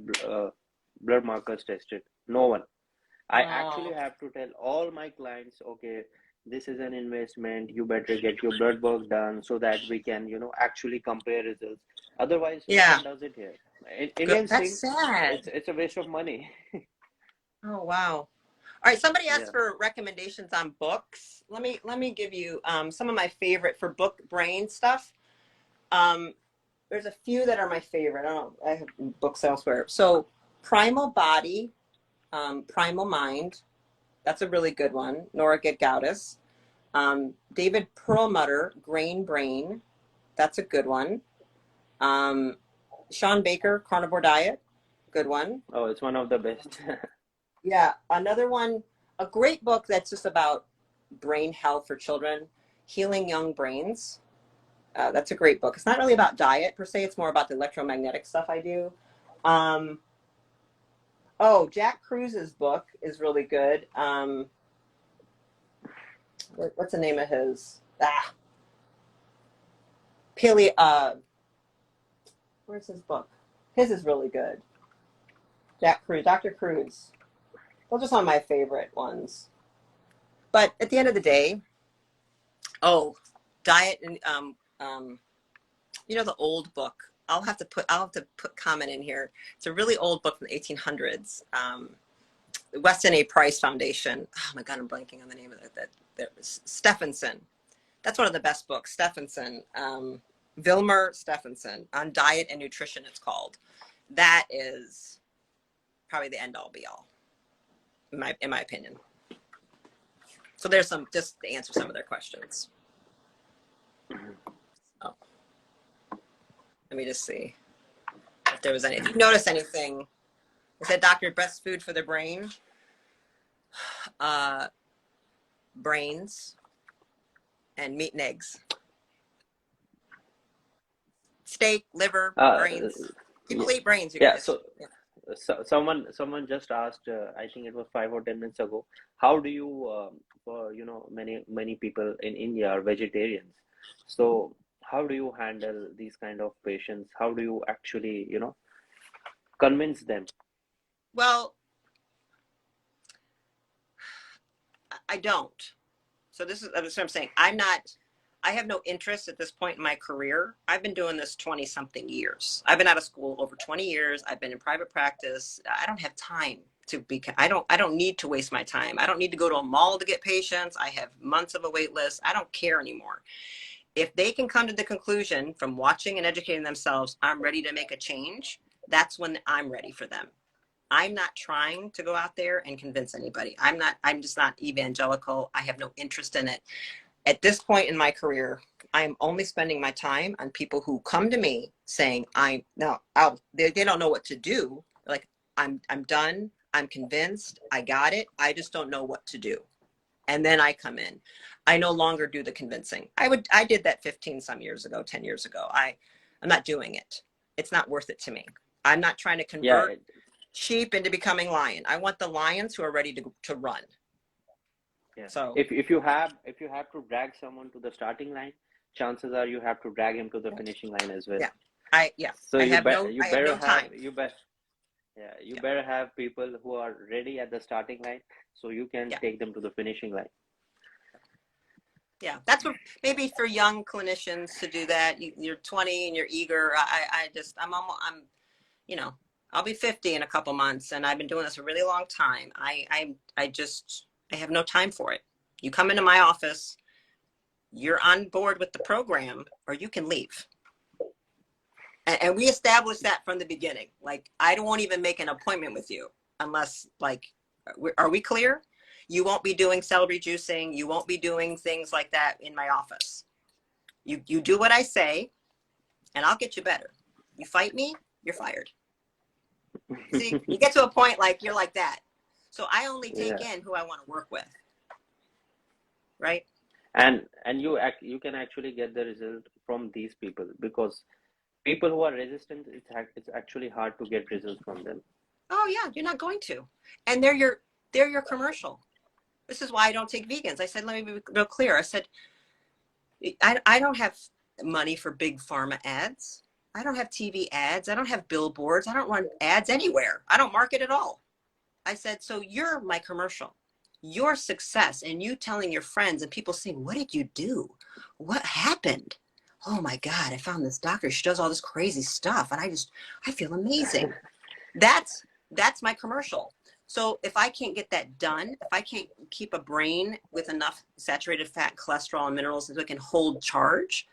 blood markers tested. No one. I actually have to tell all my clients, okay, this is an investment. You better get your blood work done so that we can, actually compare results. Otherwise, no one does it here. Indians think sad. it's a waste of money. Oh, wow. All right, somebody asked Yeah. for recommendations on books. Let me give you some of my favorite for book brain stuff. Um, there's a few that are my favorite. I have books elsewhere. So Primal Body, Primal Mind. That's a really good one. Nora Gedgaudas. David Perlmutter, Grain Brain. That's a good one. Sean Baker, Carnivore Diet. Good one. Oh, it's one of the best. Yeah, another one, a great book that's just about brain health for children, Healing Young Brains. That's a great book. It's not really about diet per se. It's more about the electromagnetic stuff I do. Um, oh, Jack Cruz's book is really good. What's the name of his? Paleo. Where's his book? His is really good. Jack Cruz, Dr. Cruz. Those are some of my favorite ones. But at the end of the day, diet and the old book. I'll have to put comment in here. It's a really old book from the 1800s. The Weston A. Price Foundation. Oh my God, I'm blanking on the name of it. That was Stephenson. That's one of the best books. Stephenson, Vilmer Stephenson, on diet and nutrition. It's called. That is probably the end all be all, in my opinion. So there's some, just to answer some of their questions. Oh, let me just see if there was any. If you notice anything, it said, "Doctor, best food for the brain." Brains and meat and eggs. Steak, liver, brains. People eat brains, you guys. So someone just asked, I think it was 5 or 10 minutes ago, how do you for many people in India are vegetarians, so how do you handle these kind of patients? How do you actually convince them? Well, I don't. So that's what I'm saying. I have no interest at this point in my career. I've been doing this 20 something years. I've been out of school over 20 years. I've been in private practice. I don't have time I don't need to waste my time. I don't need to go to a mall to get patients. I have months of a wait list. I don't care anymore. If they can come to the conclusion from watching and educating themselves, I'm ready to make a change, that's when I'm ready for them. I'm not trying to go out there and convince anybody. I'm just not evangelical. I have no interest in it. At this point in my career, I'm only spending my time on people who come to me saying, they don't know what to do. Like, I'm done. I'm convinced. I got it. I just don't know what to do. And then I come in. I no longer do the convincing. I did that 15 some years ago, 10 years ago. I'm not doing it. It's not worth it to me. I'm not trying to convert sheep into becoming lion. I want the lions who are ready to run. Yeah. So if you have to drag someone to the starting line, chances are you have to drag him to the finishing line as well. Yeah. So I have no time. You better have people who are ready at the starting line, so you can take them to the finishing line. Yeah, that's what, maybe for young clinicians to do that. You're 20 and you're eager. I'll be 50 in a couple months, and I've been doing this a really long time. I have no time for it. You come into my office, you're on board with the program, or you can leave. And we established that from the beginning. Like, I won't even make an appointment with you unless, like, are we clear? You won't be doing celery juicing. You won't be doing things like that in my office. You do what I say, and I'll get you better. You fight me, you're fired. See, you get to a point like you're like that. So I only take in who I want to work with. Right? And you can actually get the result from these people, because people who are resistant, it's actually hard to get results from them. Oh yeah, you're not going to. And they're your commercial. This is why I don't take vegans. I said, let me be real clear. I said, I don't have money for big pharma ads. I don't have TV ads. I don't have billboards. I don't run ads anywhere. I don't market at all. I said, so you're my commercial. Your success and you telling your friends and people saying, what did you do? What happened? Oh my God, I found this doctor. She does all this crazy stuff. And I feel amazing. That's my commercial. So if I can't get that done, if I can't keep a brain with enough saturated fat, cholesterol, and minerals so it can hold charge,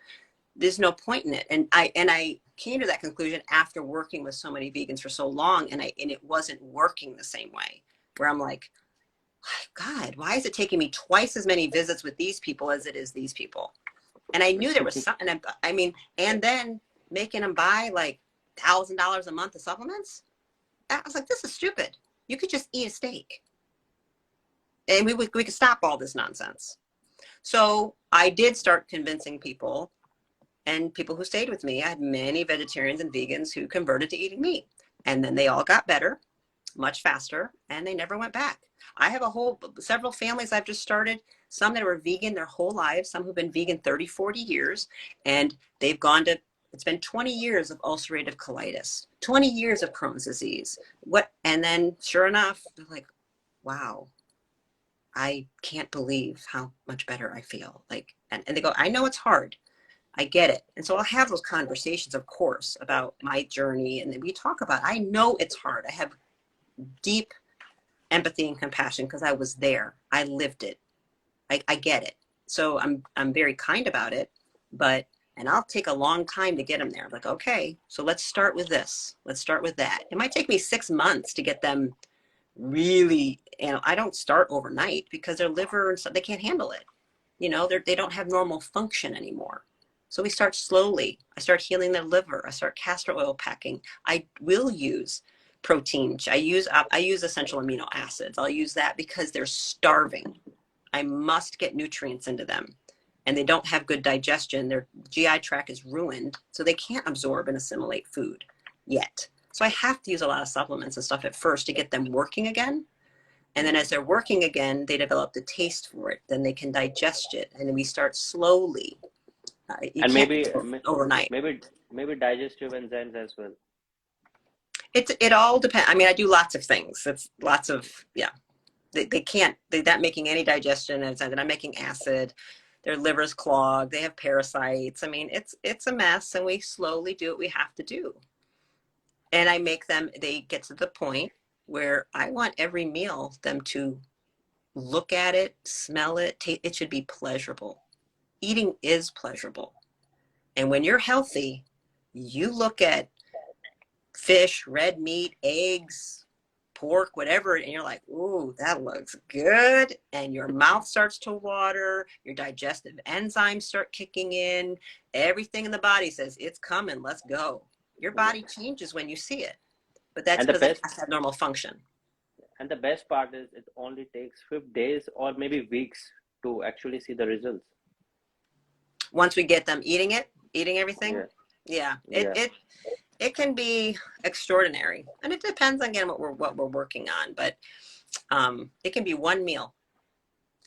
there's no point in it. And I came to that conclusion after working with so many vegans for so long, and it wasn't working the same way, where I'm like, God, why is it taking me twice as many visits with these people as it is these people? And I knew there was something. I mean, and then making them buy like $1,000 a month of supplements. I was like, this is stupid. You could just eat a steak, and we could stop all this nonsense. So I did start convincing people, and people who stayed with me. I had many vegetarians and vegans who converted to eating meat, and then they all got better much faster, and they never went back. I have several families I've just started, some that were vegan their whole lives, some who've been vegan 30, 40 years, and they've gone to, it's been 20 years of ulcerative colitis, 20 years of Crohn's disease. And then sure enough, they're like, wow, I can't believe how much better I feel. Like, and they go, I know it's hard. I get it. And so I'll have those conversations, of course, about my journey. And then we talk about, I know it's hard. I have deep empathy and compassion because I was there. I lived it. I get it. So I'm very kind about it, and I'll take a long time to get them there. I'm like, okay, so let's start with this. Let's start with that. It might take me 6 months to get them really, I don't start overnight because their liver and stuff, they can't handle it. They don't have normal function anymore. So we start slowly. I start healing their liver. I start castor oil packing. I will use protein. I use essential amino acids. I'll use that because they're starving. I must get nutrients into them, and they don't have good digestion. Their GI tract is ruined, so they can't absorb and assimilate food yet. So I have to use a lot of supplements and stuff at first to get them working again. And then as they're working again, they develop the taste for it. Then they can digest it, and then we start slowly. You And can't maybe overnight. maybe digestive enzymes as well. It all depends. I mean, I do lots of things. It's lots of, yeah. They're not making any digestion enzymes. They're not making acid. Their liver's clogged. They have parasites. I mean, it's a mess, and we slowly do what we have to do. And I make them, they get to the point where I want every meal them to look at it, smell it, it should be pleasurable. Eating is pleasurable. And when you're healthy, you look at fish, red meat, eggs, pork, whatever, and you're like, ooh, that looks good. And your mouth starts to water, your digestive enzymes start kicking in, everything in the body says, it's coming, let's go. Your body changes when you see it. But that's because it has to have normal function. And the best part is it only takes 5 days or maybe weeks to actually see the results. Once we get them eating everything, yeah. It can be extraordinary, and it depends on, again, what we're working on. But it can be one meal.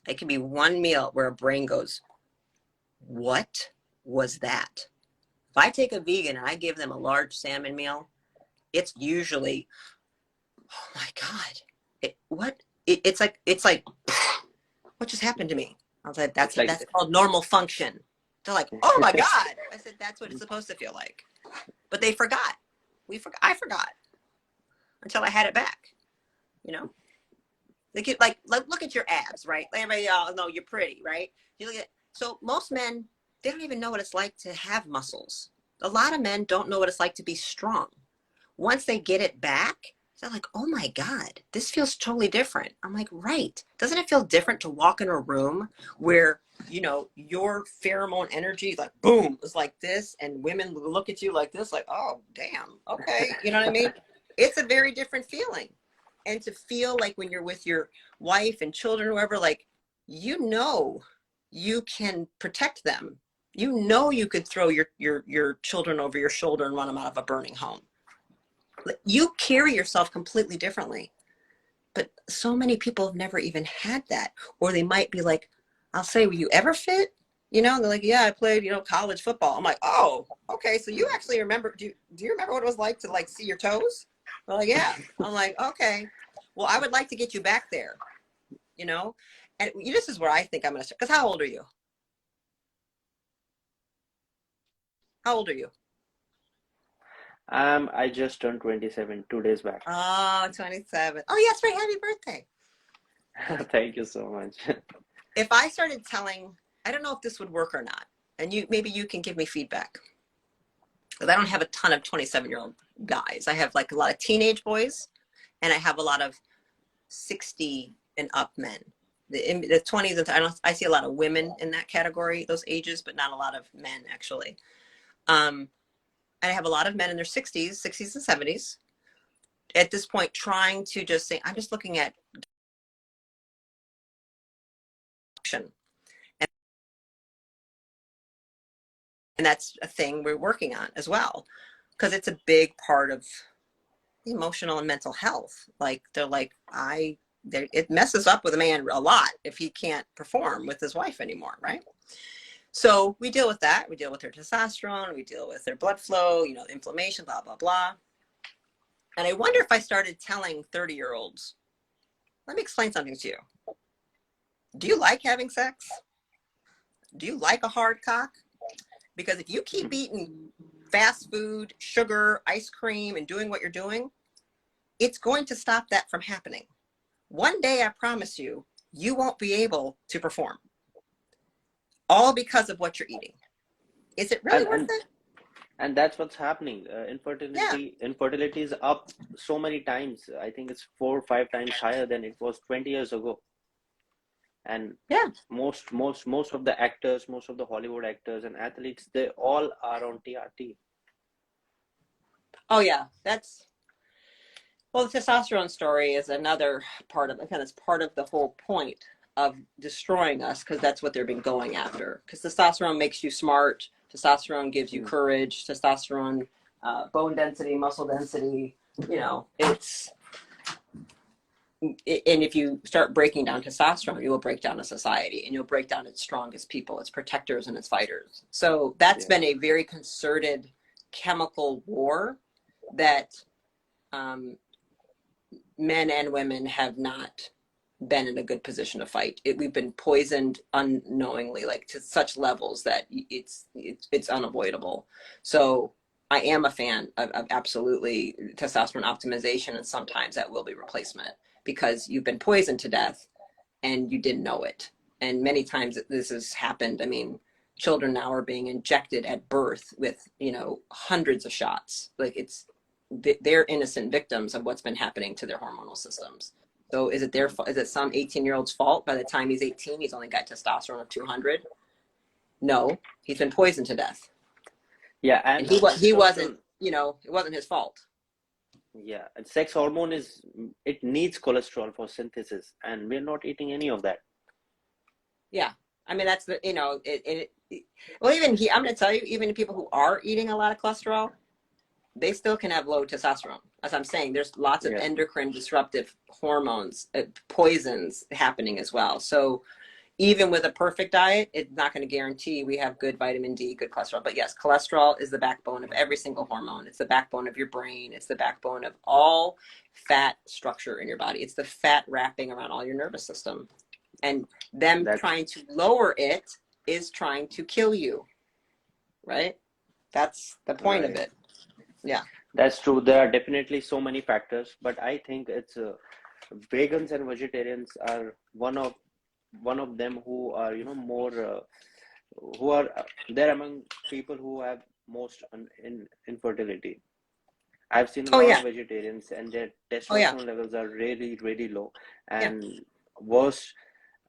It can be one meal where a brain goes, "What was that?" If I take a vegan and I give them a large salmon meal, it's usually, "Oh my God, it's like what just happened to me?" I was like, "That's called normal function." They're like, "Oh my God!" I said, "That's what it's supposed to feel like." But they forgot. I forgot until I had it back. Like look at your abs, right? Everybody all know you're pretty, right? So most men, they don't even know what it's like to have muscles. A lot of men don't know what it's like to be strong. Once they get it back, they're like, oh my God, this feels totally different. I'm like, right. Doesn't it feel different to walk in a room where, your pheromone energy, like, boom, is like this, and women look at you like this, like, oh, damn, okay. You know what I mean? It's a very different feeling. And to feel like when you're with your wife and children, whoever, like, you can protect them. You could throw your children over your shoulder and run them out of a burning home. You carry yourself completely differently. But so many people have never even had that. Or they might be like, I'll say, were you ever fit? And they're like, yeah, I played, college football. I'm like, oh, okay. So you actually remember, do you remember what it was like to, like, see your toes? They're like, yeah. I'm like, okay. Well, I would like to get you back there, and this is where I think I'm going to start. Because how old are you? How old are you? I just turned 27 2 days back. Oh, 27. Oh, yes, right. Happy birthday. Thank you so much. If I started telling, I don't know if this would work or not, and maybe you can give me feedback, because I don't have a ton of 27-year-old guys. I have like a lot of teenage boys, and I have a lot of 60 and up men. The 20s, and I see a lot of women in that category, those ages, but not a lot of men actually. And I have a lot of men in their 60s and 70s at this point trying to just say, I'm just looking at action. And that's a thing we're working on as well, because it's a big part of emotional and mental health. Like they're like, it messes up with a man a lot if he can't perform with his wife anymore, right? So we deal with that. We deal with their testosterone. We deal with their blood flow, inflammation, blah, blah, blah. And I wonder if I started telling 30-year-olds, let me explain something to you. Do you like having sex? Do you like a hard cock? Because if you keep eating fast food, sugar, ice cream, and doing what you're doing, it's going to stop that from happening. One day, I promise you, you won't be able to perform. All because of what you're eating. Is it really worth it? And that's what's happening. Infertility is up so many times. I think it's 4 or 5 times higher than it was 20 years ago. And most of the actors, most of the Hollywood actors and athletes, they all are on TRT. Oh yeah, well, the testosterone story is another part of it. It's part of the whole point of destroying us, because that's what they've been going after. Because testosterone makes you smart. Testosterone gives you courage. Testosterone, bone density, muscle density. And if you start breaking down testosterone, you will break down a society, and you'll break down its strongest people, its protectors and its fighters. So that's been a very concerted chemical war that men and women have not been in a good position to fight. We've been poisoned unknowingly, like to such levels that it's unavoidable. So I am a fan of absolutely testosterone optimization, and sometimes that will be replacement, because you've been poisoned to death and you didn't know it. And many times this has happened. I mean, children now are being injected at birth with, hundreds of shots. Like they're innocent victims of what's been happening to their hormonal systems. So is it some 18-year-old's fault? By the time he's 18, he's only got testosterone of 200? No, he's been poisoned to death. Yeah, and he wasn't, it wasn't his fault. Yeah, and sex hormone it needs cholesterol for synthesis, and we're not eating any of that. Yeah, I mean that's well, even I'm going to tell you, even people who are eating a lot of cholesterol, they still can have low testosterone. As I'm saying, there's lots of endocrine disruptive hormones, poisons happening as well. So even with a perfect diet, it's not going to guarantee we have good vitamin D, good cholesterol. But yes, cholesterol is the backbone of every single hormone. It's the backbone of your brain. It's the backbone of all fat structure in your body. It's the fat wrapping around all your nervous system. And trying to lower it is trying to kill you, right? That's the point of it. Yeah. That's true. There are definitely so many factors, but I think it's vegans and vegetarians are one of them who are more who are they're among people who have most infertility. I've seen a lot of vegetarians, and their testosterone levels are really, really low, and worse,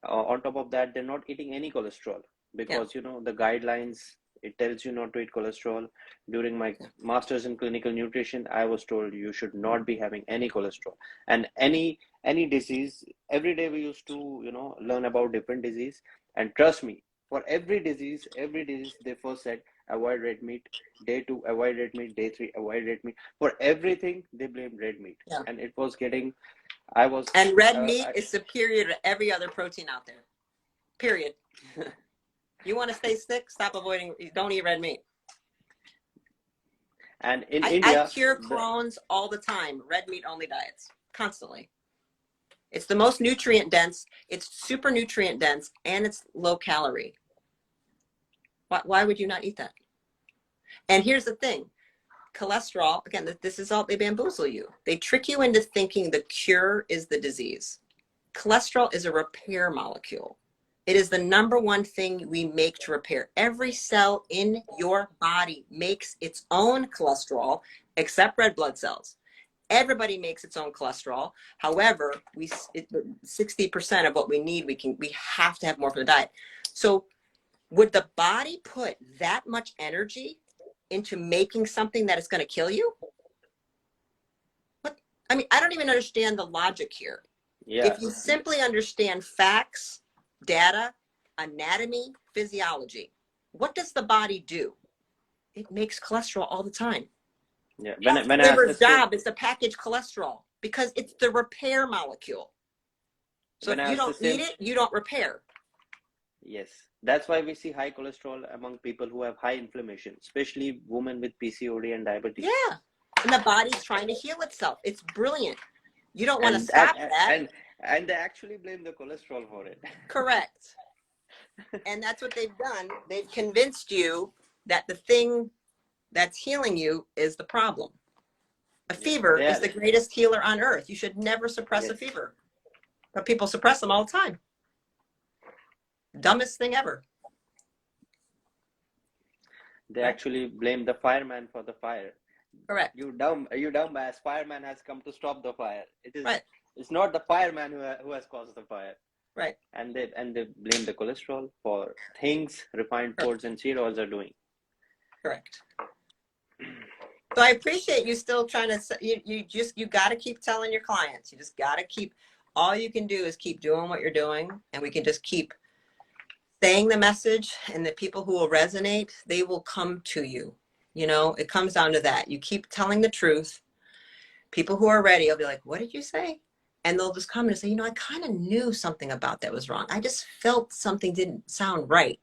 on top of that, they're not eating any cholesterol, because the guidelines, it tells you not to eat cholesterol. During my master's in clinical nutrition, I was told you should not be having any cholesterol. And any disease, every day we used to learn about different disease, and trust me, for every disease they first said avoid red meat. Day 2, avoid red meat. Day 3, avoid red meat. For everything they blamed red meat. And it was getting and red meat is superior to every other protein out there, period. You want to stay sick, don't eat red meat. And in India, I cure Crohn's all the time, red meat only diets, constantly. It's the most nutrient dense, it's super nutrient dense, and it's low calorie. Why would you not eat that? And here's the thing, cholesterol, again, this is all, they bamboozle you. They trick you into thinking the cure is the disease. Cholesterol is a repair molecule. It is the number one thing we make to repair. Every cell in your body makes its own cholesterol, except red blood cells. Everybody makes its own cholesterol. However, 60% of what we need, we have to have more from the diet. So would the body put that much energy into making something that is going to kill you? What? I mean, I don't even understand the logic here. Yeah. If you simply understand facts, data, anatomy, physiology, what does the body do? It makes cholesterol all the time. Yeah. That's When the I liver's assisted, job is to package cholesterol because it's the repair molecule. So when if I you don't eat assisted, it, you don't repair. yes, that's why we see high cholesterol among people who have high inflammation, especially women with PCOD and diabetes. Yeah. And the body's trying to heal itself. It's brilliant. You don't want to And stop that. and they actually blame the cholesterol for it. Correct. And that's what they've done. They've convinced you that the thing that's healing you is the problem. A fever is the greatest healer on earth. You should never suppress a fever. But people suppress them all the time. Dumbest thing ever. They actually blame the fireman for the fire. Correct. You dumb ass. Fireman has come to stop the fire. Right. It's not the fireman who has caused the fire. Right. And they blame the cholesterol for things refined foods and cereals are doing. Correct. So I appreciate you still trying to, you got to keep telling your clients. You just got to keep, all you can do is keep doing what you're doing, and we can just keep saying the message, and the people who will resonate, they will come to you. You know, it comes down to that. You keep telling the truth. People who are ready will be like, what did you say? And they'll just come and say, you know, I kind of knew something about that was wrong. I just felt something didn't sound right.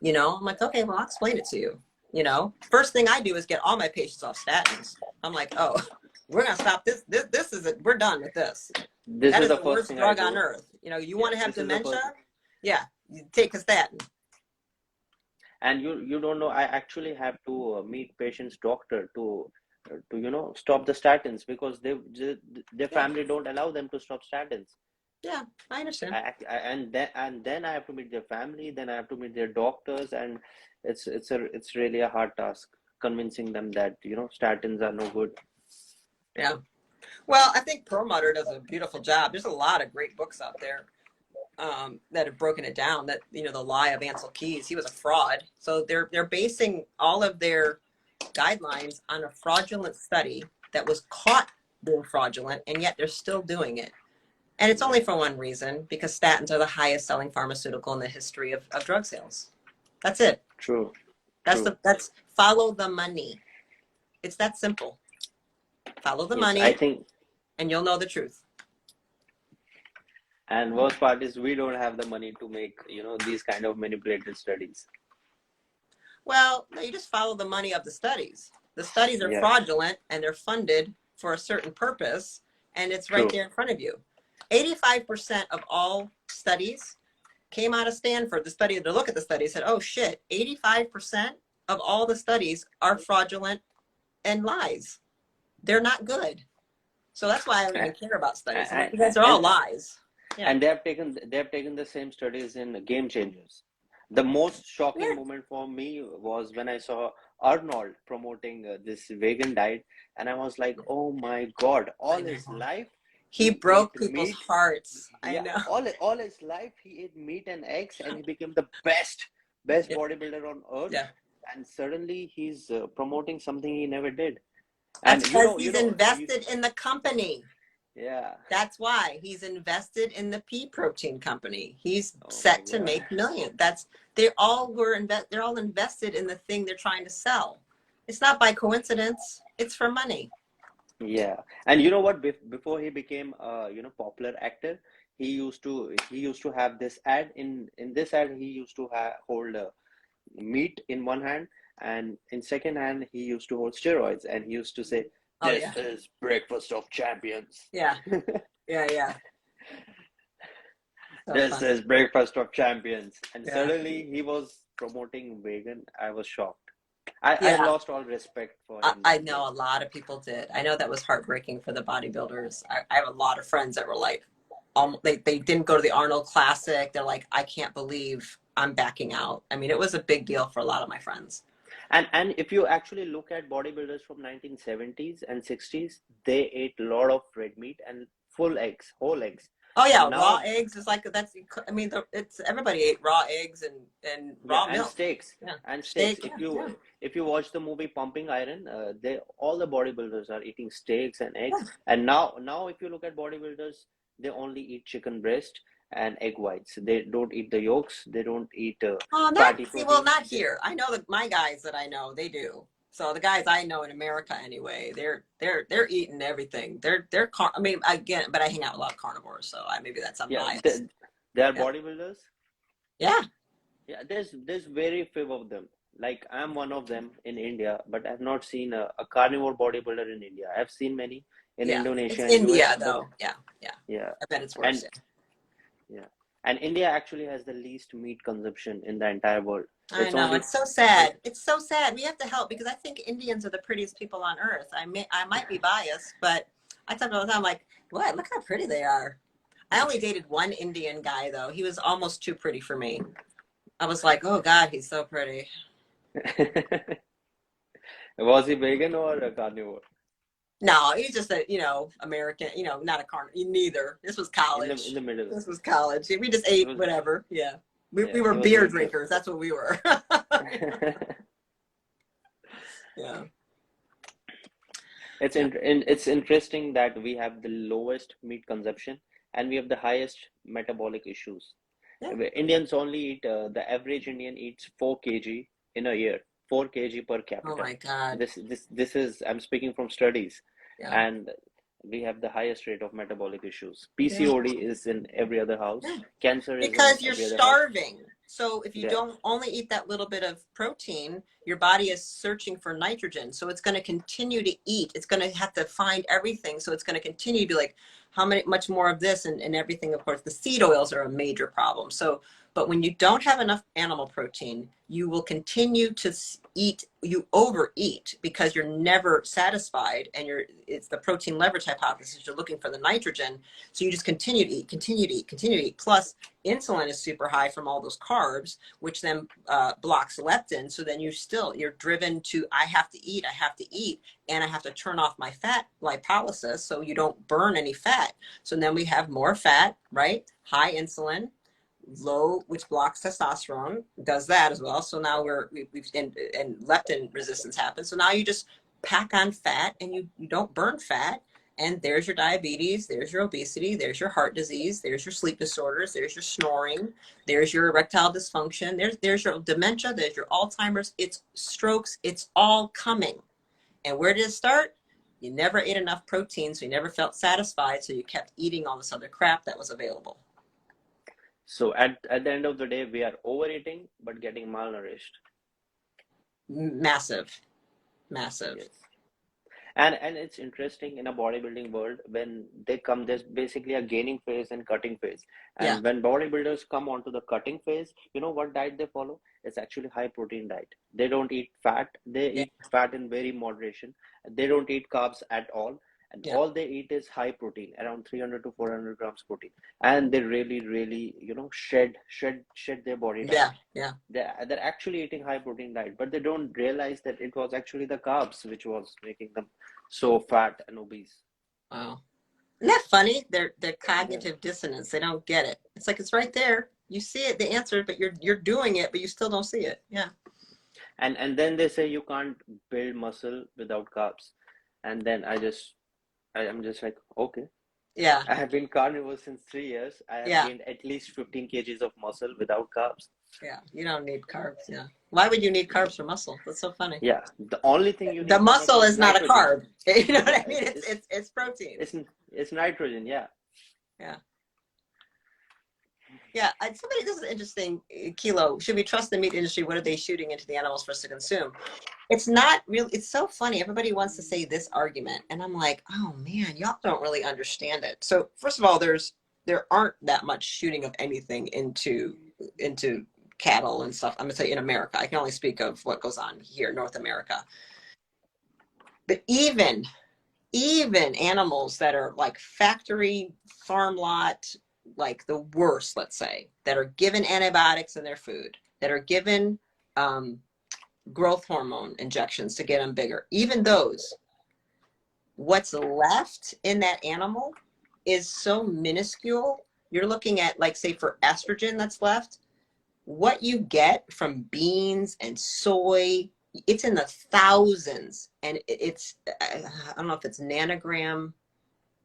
You know, I'm like, okay, well, I'll explain it to you. You know, first thing I do is get all my patients off statins. I'm like, oh, we're going to stop this. This is it. We're done with this. That is the worst drug on earth. You know, you want to have dementia? Yeah, you take a statin. And you don't know, I actually have to meet patient's doctor to stop the statins because their family don't allow them to stop statins. Yeah, I understand. And then I have to meet their family, then I have to meet their doctors, and it's really a hard task convincing them that statins are no good. Yeah. Well, I think Perlmutter does a beautiful job. There's a lot of great books out there that have broken it down. That the lie of Ansel Keys, he was a fraud. So they're basing all of their guidelines on a fraudulent study that was caught being fraudulent, and yet they're still doing it. And it's only for one reason, because statins are the highest selling pharmaceutical in the history of drug sales. That's it. True. That's follow the money. It's that simple. Follow the money, I think, and you'll know the truth. and worst part is we don't have the money to make these kind of manipulated studies. Well, no, you just follow the money of the studies. The studies are fraudulent, and they're funded for a certain purpose, and it's right there in front of you. 85% of all studies came out of Stanford. The study, to look at the study, said, oh shit, 85% of all the studies are fraudulent and lies. They're not good. So that's why I don't even care about studies. Because they're all lies. Yeah. And they have taken the same studies in Game Changers. The most shocking moment for me was when I saw Arnold promoting this vegan diet, and I was like, oh my God, all his life he broke people's hearts. I know. All his life he ate meat and eggs, and he became the best bodybuilder on earth. Yeah. And suddenly he's promoting something he never did. That's because he's invested in the company. Yeah. That's why he's invested in the pea protein company. He's set to make millions. They're all invested in the thing they're trying to sell. It's not by coincidence. It's for money. Yeah. And you know what? Before he became popular actor, he used to have this ad. In this ad, he used to hold meat in one hand, and in second hand he used to hold steroids, and he used to say, this is breakfast of champions. Yeah. This is breakfast of champions. And suddenly he was promoting vegan. I was shocked. I Yeah. lost all respect for him I that know day. a lot of people did. I know that was heartbreaking for the bodybuilders. I have a lot of friends that were like, they didn't go to the Arnold Classic. They're like, I can't believe I'm backing out. I mean, it was a big deal for a lot of my friends. And if you actually look at bodybuilders from 1970s and 60s, they ate a lot of red meat and full eggs, whole eggs. Oh yeah, And raw now, eggs is like that's. I mean, it's everybody ate raw eggs and yeah, raw and milk. steaks, Yeah, and steaks. steak. Yeah, yeah, If you watch the movie Pumping Iron, they all the bodybuilders are eating steaks and eggs. yeah. And now if you look at bodybuilders, they only eat chicken breast and egg whites. They don't eat the yolks. They don't eat Oh, not fatty see. Well, proteins. not here. I know that my guys that I know they do. So the guys I know in America anyway, they're eating everything. I mean, again, but I hang out with a lot of carnivores, so maybe that's Yeah, unbiased. they are Yeah, bodybuilders. yeah. Yeah, there's very few of them. Like I'm one of them in India, but I've not seen a carnivore bodybuilder in India. I've seen many in Yeah, Indonesia it's and US, India but though. Yeah, yeah. yeah, I bet it's worse. and yeah, and India actually has the least meat consumption in the entire world. I It's know. only It's so sad. It's so sad. We have to help because I think Indians are the prettiest people on earth. I might be biased, but I talk all the time. I'm like, what? Look how pretty they are. I only dated one Indian guy though. He was almost too pretty for me. I was like, oh God, he's so pretty. was he vegan or a carnivore? No, he's just a, American, not a carnivore. Neither. This was In college. the middle. This was college. We just He ate was whatever. Yeah. We yeah, were he was beer like the drinkers. That's what we were. Yeah. It's Yeah. it's interesting that we have the lowest meat consumption and we have the highest metabolic issues. Yeah. Indians only eat the average Indian eats 4 kg in a year, 4 kg per Oh capita. my God. This is I'm speaking from studies, Yeah. and we have the highest rate of metabolic issues. Yeah. PCOD is in every other house. Yeah. Cancer is in Because you're every other house. starving. So if you Yeah. don't only eat that little bit of protein, your body is searching for nitrogen. So it's going to continue to eat. It's going to have to find everything. So it's going to continue to be like, much more of this and everything. Of course, the seed oils are a major problem. So, but when you don't have enough animal protein, you will continue to eat, you overeat because you're never satisfied. And it's the protein leverage hypothesis. You're looking for the nitrogen. So you just continue to eat, continue to eat, continue to eat. Plus, insulin is super high from all those carbs, which then blocks leptin. So then you're driven to, I have to eat, and I have to turn off my fat lipolysis so you don't burn any fat. So then we have more fat, right? High insulin, low, which blocks testosterone, does that as well. So now and leptin resistance happens. So now you just pack on fat and you don't burn fat. And there's your diabetes, there's your obesity, there's your heart disease, there's your sleep disorders, there's your snoring, there's your erectile dysfunction, there's your dementia, there's your Alzheimer's, it's strokes, it's all coming. And where did it start? You never ate enough protein, so you never felt satisfied, so you kept eating all this other crap that was available. So at the end of the day, we are overeating but getting malnourished. Massive. Yes. And it's interesting in a bodybuilding world when they come, there's basically a gaining phase and cutting phase. Yeah. And when bodybuilders come onto the cutting phase, you know what diet they follow? It's actually high protein diet. They don't eat fat. They Yeah. eat fat in very moderation. They don't eat carbs at all. And Yeah. all they eat is high protein, around 300 to 400 grams protein. And they really, really, shed their body Yeah. diet. Yeah. They're actually eating high protein diet, but they don't realize that it was actually the carbs which was making them so fat and obese. Wow. Isn't that funny? Their cognitive dissonance. They don't get it. It's like it's right there. You see it, the answer, but you're doing it, but you still don't see it. Yeah. And then they say you can't build muscle without carbs. And then I'm just like, okay. Yeah. I have been carnivore since 3 years. I have gained at least 15 kgs of muscle without carbs. Yeah. You don't need carbs. Yeah. Why would you need carbs for muscle? That's so funny. Yeah. The only thing you need The to make muscle is not a nitrogen. carb. You know what I Yeah, mean? It's protein. It's nitrogen. Yeah. Yeah. Yeah, this is interesting, Kilo. Should we trust the meat industry? What are they shooting into the animals for us to consume? It's not really, it's so funny. Everybody wants to say this argument. And I'm like, oh man, y'all don't really understand it. So first of all, there aren't that much shooting of anything into cattle and stuff. I'm gonna say in America. I can only speak of what goes on here in North America. But even animals that are like factory farm lot, like the worst, let's say, that are given antibiotics in their food, that are given growth hormone injections to get them bigger, even those, what's left in that animal is so minuscule. You're looking at, like, say for estrogen that's left, what you get from beans and soy, it's in the thousands. And it's, I don't know if it's nanogram.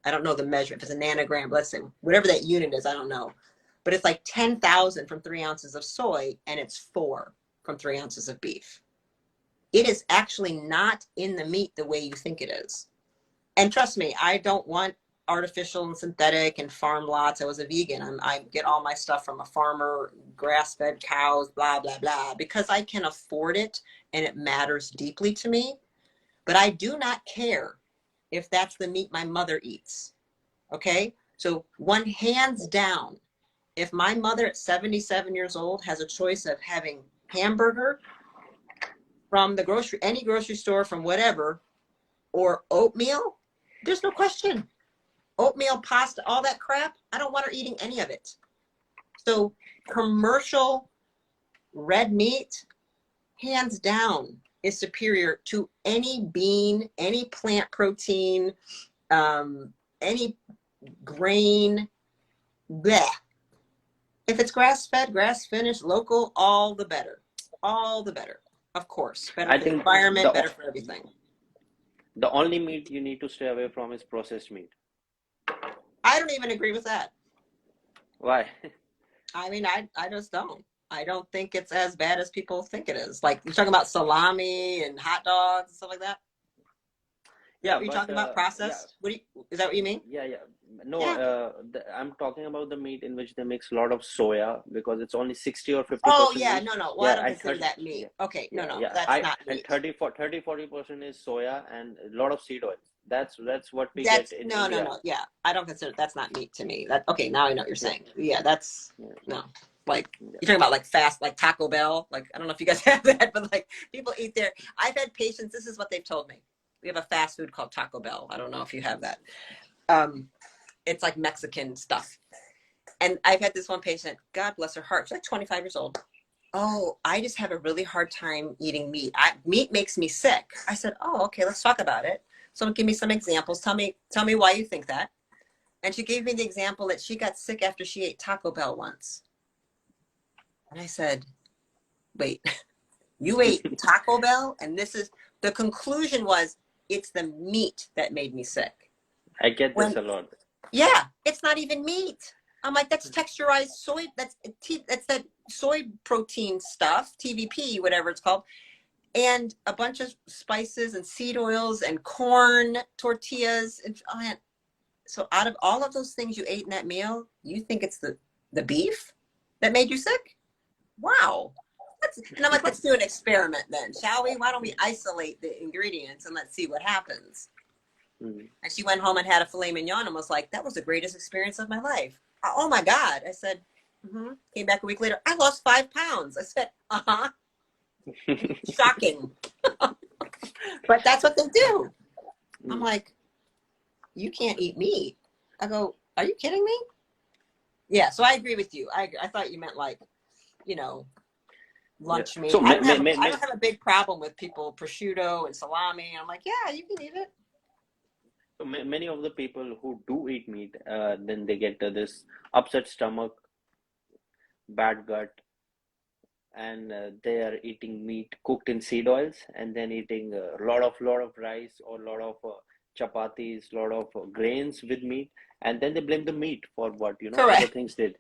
I don't know the measure. If it's a nanogram, let's say, whatever that unit is, I don't know. But it's like 10,000 from 3 ounces of soy, and it's 4 from 3 ounces of beef. It is actually not in the meat the way you think it is. And trust me, I don't want artificial and synthetic and farm lots. I was a vegan. I get all my stuff from a farmer, grass-fed cows, blah, blah, blah, because I can afford it and it matters deeply to me. But I do not care if that's the meat my mother eats. Okay? So one hands down, if my mother at 77 years old has a choice of having hamburger from the grocery, any grocery store from whatever, or oatmeal, there's no question. Oatmeal, pasta, all that crap, I don't want her eating any of it. So commercial red meat, hands down, is superior to any bean, any plant protein, any grain, bleh. If it's grass-fed, grass-finished, local, all the better. All the better, of course. Better I for the think environment, better for everything. the only meat you need to stay away from is processed meat. I don't even agree with that. Why? I mean, I just don't. I don't think it's as bad as people think it is. Like, you're talking about salami and hot dogs and stuff like that? Yeah, Are you but talking about processed? yeah, Is that what you mean? yeah. No, Yeah. I'm talking about the meat in which they mix a lot of soya, because it's only 60 or Oh, 50% yeah, meat. no. Well, I Yeah, don't and consider 30, that meat. Okay, no, yeah. that's not And meat. 40% is soya and a lot of seed oils. That's what we get That's, in no. India. Yeah, I don't consider, that's not meat to me. That, okay, now I know what you're Yeah, saying. Yeah, that's, yeah, no. Like, yeah. you're talking about like fast, like Taco Bell. Like, I don't know if you guys have that, but like people eat there. I've had patients, this is what they've told me. We have a fast food called Taco Bell. I don't know if you have that. It's like Mexican stuff. And I've had this one patient, God bless her heart, she's like 25 years old. Oh, I just have a really hard time eating meat. Meat makes me sick. I said, oh, okay, let's talk about it. So give me some examples. Tell me why you think that. And she gave me the example that she got sick after she ate Taco Bell once. And I said, wait, you ate Taco Bell? And this is, the conclusion was, it's the meat that made me sick. I get this a lot. Yeah, it's not even meat. I'm like, that's texturized soy. That's that soy protein stuff, TVP, whatever it's called, and a bunch of spices and seed oils and corn tortillas. And oh man, so out of all of those things you ate in that meal, you think it's the beef that made you sick? Wow. And I'm like, let's do an experiment then, shall we? Why don't we isolate the ingredients and let's see what happens? And she went home and had a filet mignon and was like, that was the greatest experience of my life. Oh my God. I said, Came back a week later, I lost 5 pounds. I said, shocking. But that's what they do. I'm like, you can't eat meat. I go, are you kidding me? Yeah, so I agree with you. I thought you meant like, lunch meat. So I don't have a big problem with people prosciutto and salami. I'm like, yeah, you can eat it. So many of the people who do eat meat, then they get this upset stomach, bad gut, and they are eating meat cooked in seed oils, and then eating a lot of rice or a lot of chapatis, lot of grains with meat, and then they blame the meat for what Correct. other things did.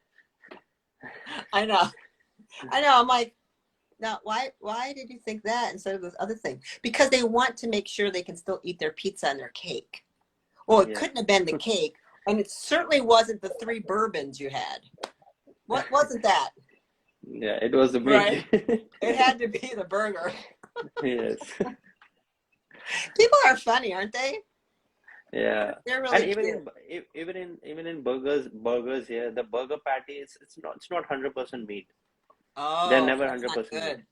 I know. I'm like, now why did you think that instead of this other thing? Because they want to make sure they can still eat their pizza and their cake. Well, it couldn't have been the cake, and it certainly wasn't the 3 bourbons you had. What wasn't that? Yeah, it was the meat. Right? It had to be the burger. Yes. People are funny, aren't they? Yeah. They're really cute. Even in burgers here, the burger patty it's not 100% meat. They're Oh, never that's not 100% meat. good.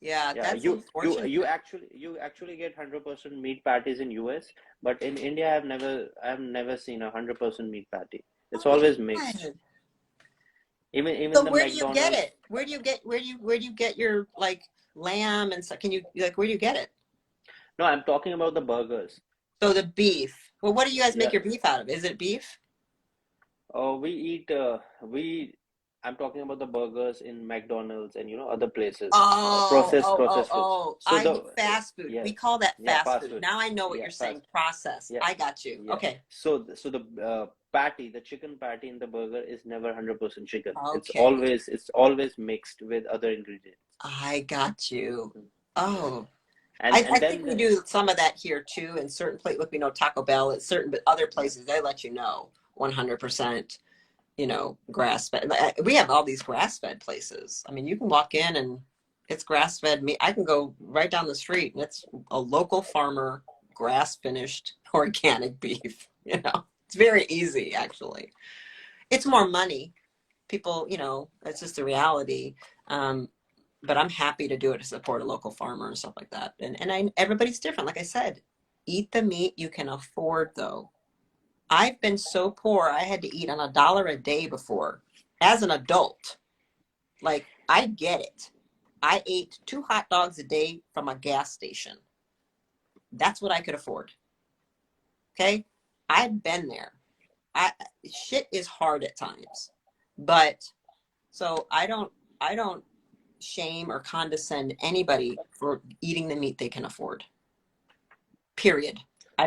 Yeah, Yeah, that's unfortunate. you actually get 100% meat patties in US, but in India I've never seen 100% meat patty. It's Oh my always mixed. God. Even So the where do you get McDonald's. it? Where do you get your like lamb and stuff? Can you like where do you get it? No, I'm talking about the burgers. So the beef. Well, what do you guys make Yeah. your beef out of? Is it beef? We eat we I'm talking about the burgers in McDonald's and other places. Oh, Processed oh, oh, processed foods. oh. So I eat the fast food. yeah, We call that yeah, fast fast food. food. Now I know what Yeah, you're saying. fast. Processed. Yeah, I got you. yeah. Okay. So the patty, the chicken patty in the burger is never 100% chicken. Okay. It's always mixed with other ingredients. I got you. Yeah. Oh. I And think then we do some of that here too in certain places. Look, we know Taco Bell at certain, but other places they let you know 100%, grass fed. We have all these grass fed places. I mean, you can walk in and it's grass fed meat. I can go right down the street and it's a local farmer, grass finished organic beef. It's very easy actually. It's more money. People, it's just the reality. But I'm happy to do it to support a local farmer and stuff like that. And everybody's different. Like I said, eat the meat you can afford though. I've been so poor, I had to eat on $1 a day before as an adult. Like, I get it. I ate 2 hot dogs a day from a gas station. That's what I could afford. Okay. I've been there. Shit is hard at times, but so I don't shame or condescend anybody for eating the meat they can afford. Period. I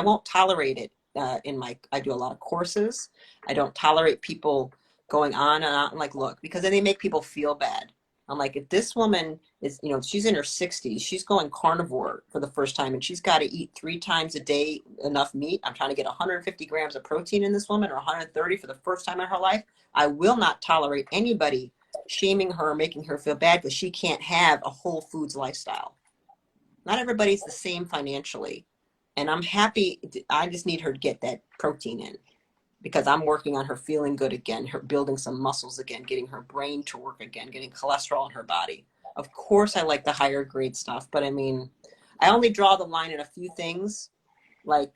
won't tolerate it. I do a lot of courses. I don't tolerate people going on and on. Like, look, because then they make people feel bad. I'm like, if this woman is, she's in her 60s, she's going carnivore for the first time, and she's got to eat 3 times a day enough meat. I'm trying to get 150 grams of protein in this woman, or 130 for the first time in her life. I will not tolerate anybody shaming her, making her feel bad because she can't have a whole foods lifestyle. Not everybody's the same financially. And I'm happy. I just need her to get that protein in because I'm working on her feeling good again, her building some muscles again, getting her brain to work again, getting cholesterol in her body. Of course, I like the higher grade stuff, but I mean, I only draw the line in a few things like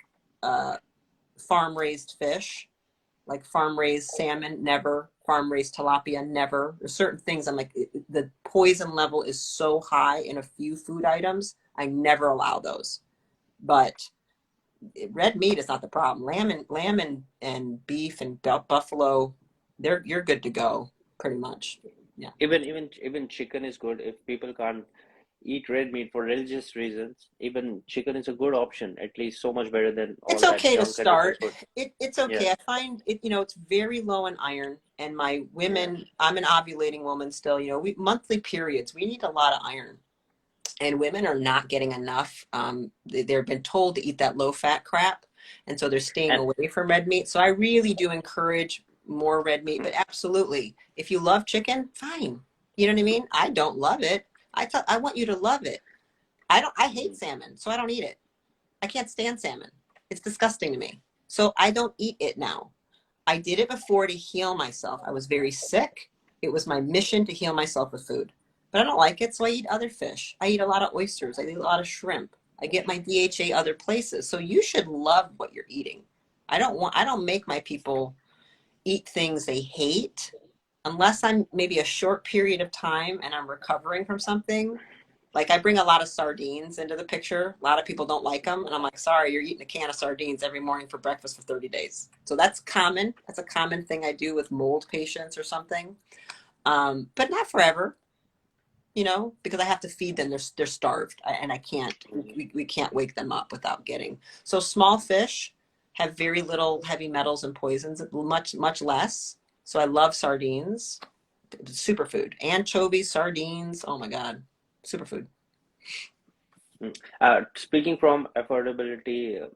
farm raised fish, like farm raised salmon, never. Farm raised tilapia, never. There's certain things I'm like, the poison level is so high in a few food items, I never allow those. But red meat is not the problem. Lamb and beef and buffalo, you're good to go pretty much. Yeah. Even chicken is good if people can't eat red meat for religious reasons. Even chicken is a good option, at least so much better than It's all that okay to junk and start. fast food. It's Yeah. okay. I find it, it's very low in iron. And my Yeah. women, I'm an ovulating woman still, we monthly periods, we need a lot of iron. And women are not getting enough. They've been told to eat that low fat crap. And so they're staying And away from red meat. So I really do encourage more red meat, but absolutely. If you love chicken, fine. You know what I mean? I don't love it. I want you to love it. I hate salmon, so I don't eat it. I can't stand salmon. It's disgusting to me. So I don't eat it now. I did it before to heal myself. I was very sick. It was my mission to heal myself with food. But I don't like it, so I eat other fish. I eat a lot of oysters. I eat a lot of shrimp. I get my DHA other places. So you should love what you're eating. I don't make my people eat things they hate unless I'm maybe a short period of time and I'm recovering from something. Like I bring a lot of sardines into the picture. A lot of people don't like them. And I'm like, sorry, you're eating a can of sardines every morning for breakfast for 30 days. So that's common. That's a common thing I do with mold patients or something. But not forever, because I have to feed them. They're starved and I can't, we can't wake them up without getting. So small fish have very little heavy metals and poisons, much, much less. So I love sardines, superfood, anchovies, sardines. Oh my God. Superfood. speaking from affordability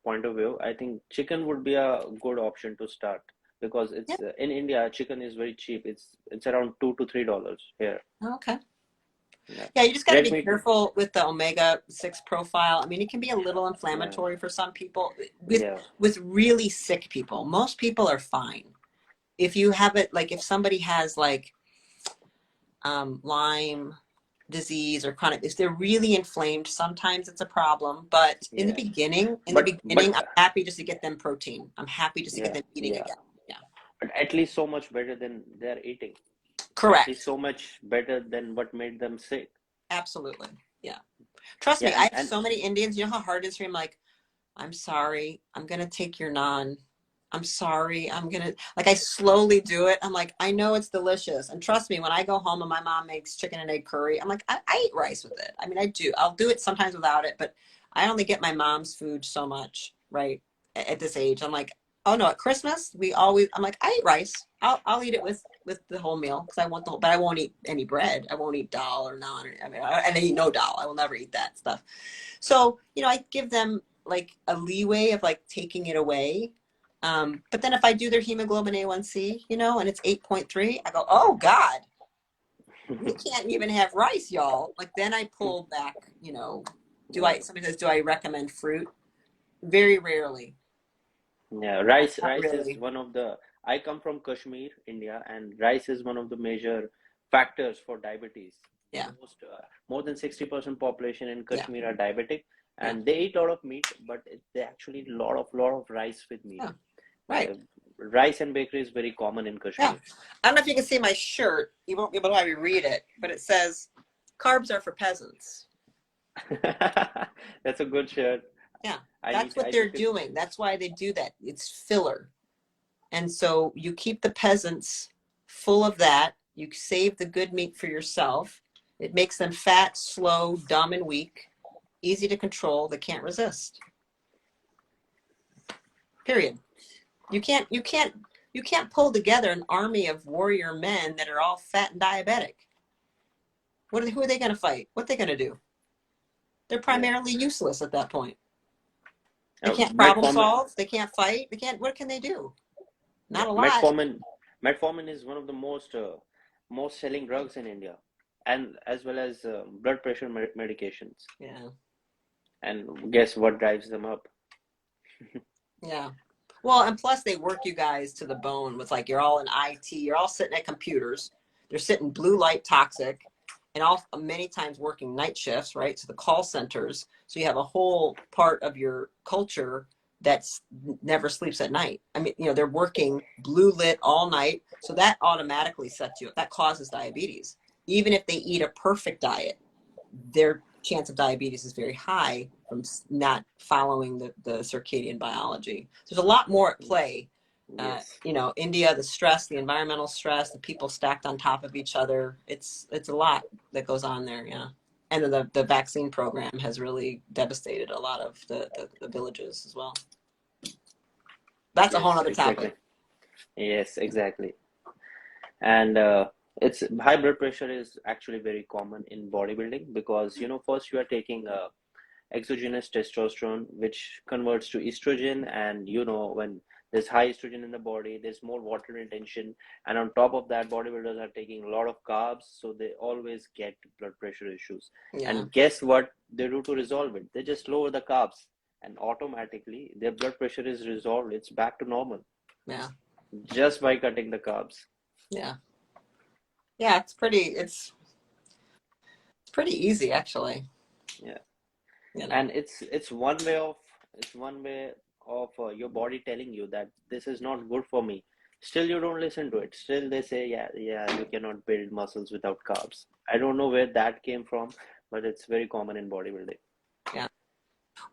point of view, I think chicken would be a good option to start because Yeah. it's in India, chicken is very cheap. It's around $2 to $3 here. Okay. Yeah, Yeah, you just got to red be meat. careful with the omega-6 profile. I mean, it can be a little Yeah, inflammatory for some people. With yeah, with really sick people, most people are fine. If you have it, like if somebody has like Lyme disease or chronic, if they're really inflamed, sometimes it's a problem. But in the Yeah. beginning, But I'm happy just to get them protein. I'm happy just to get yeah, them eating yeah. again. Yeah, But at least so much better than they're eating. At least correct. so much better than what made them sick. Absolutely. Yeah. Trust me, Yeah, I have and so many Indians. You know how hard it is for me? I'm like, I'm sorry. I'm going to take your naan. I'm sorry. I'm going to, like, I slowly do it. I'm like, I know it's delicious. And trust me, when I go home and my mom makes chicken and egg curry, I'm like, I eat rice with it. I mean, I do. I'll do it sometimes without it, but I only get my mom's food so much, right? At this age, I'm like, oh no, at Christmas, I'm like, I eat rice. I'll eat it with the whole meal because I want the whole, but I won't eat any bread. I won't eat dal or naan. And I eat no dal. I will never eat that stuff. So, I give them like a leeway of like taking it away. But then if I do their hemoglobin A1C, and it's 8.3, I go, oh God, we can't even have rice, y'all. Like then I pull back, somebody says, do I recommend fruit? Very rarely. yeah, rice Not is really. one of the. I come from Kashmir, India, and rice is one of the major factors for diabetes. Yeah. More than 60% population in Yeah. Kashmir are diabetic, Yeah. and they eat a lot of meat, but they actually eat a lot of rice with meat. Yeah. Right. Uh, Rice and bakery is very common in Yeah. Kashmir. I don't know if you can see my shirt. You won't be able to have me read it, but it says carbs are for peasants. That's a good shirt. Yeah. I That's need what I they're need to. doing. That's why they do that. It's filler. And so you keep the peasants full of that. You save the good meat for yourself. It makes them fat, slow, dumb, and weak, easy to control. They can't resist. Period. You can't pull together an army of warrior men that are all fat and diabetic. Who are they going to fight? What are they going to do? They're Yeah. primarily useless at that point. They can't problem Metformin, solve. They can't fight. What can they do? yeah, Not a lot. metformin is one of the most selling drugs in India, and as well as blood pressure medications. Yeah. And guess what drives them up? Yeah. Well, and plus they work you guys to the bone with like you're all in IT, you're all sitting at computers, they're sitting blue light toxic, and all many times working night shifts, right? So the call centers. So you have a whole part of your culture that's never sleeps at night. I mean, they're working blue lit all night. So that automatically sets you up. That causes diabetes. Even if they eat a perfect diet, their chance of diabetes is very high from not following the circadian biology. So there's a lot more at play. Yes, India, the stress, the environmental stress, the people stacked on top of each other. It's a lot that goes on there. Yeah. And then the vaccine program has really devastated a lot of the villages as well. That's a whole yes, other exactly. topic. Yes, exactly. And it's high blood pressure is actually very common in bodybuilding because first you are taking exogenous testosterone, which converts to estrogen. And when there's high estrogen in the body, there's more water retention. And on top of that, bodybuilders are taking a lot of carbs, so they always get blood pressure issues. Yeah. And guess what they do to resolve it? They just lower the carbs, and automatically their blood pressure is resolved. It's back to normal Yeah. just by cutting the carbs. Yeah. Yeah. It's pretty easy actually. Yeah. You know. And it's one way of your body telling you that this is not good for me. Still you don't listen to it. Still they say, yeah, yeah, you cannot build muscles without carbs. I don't know where that came from, but it's very common in bodybuilding. Yeah.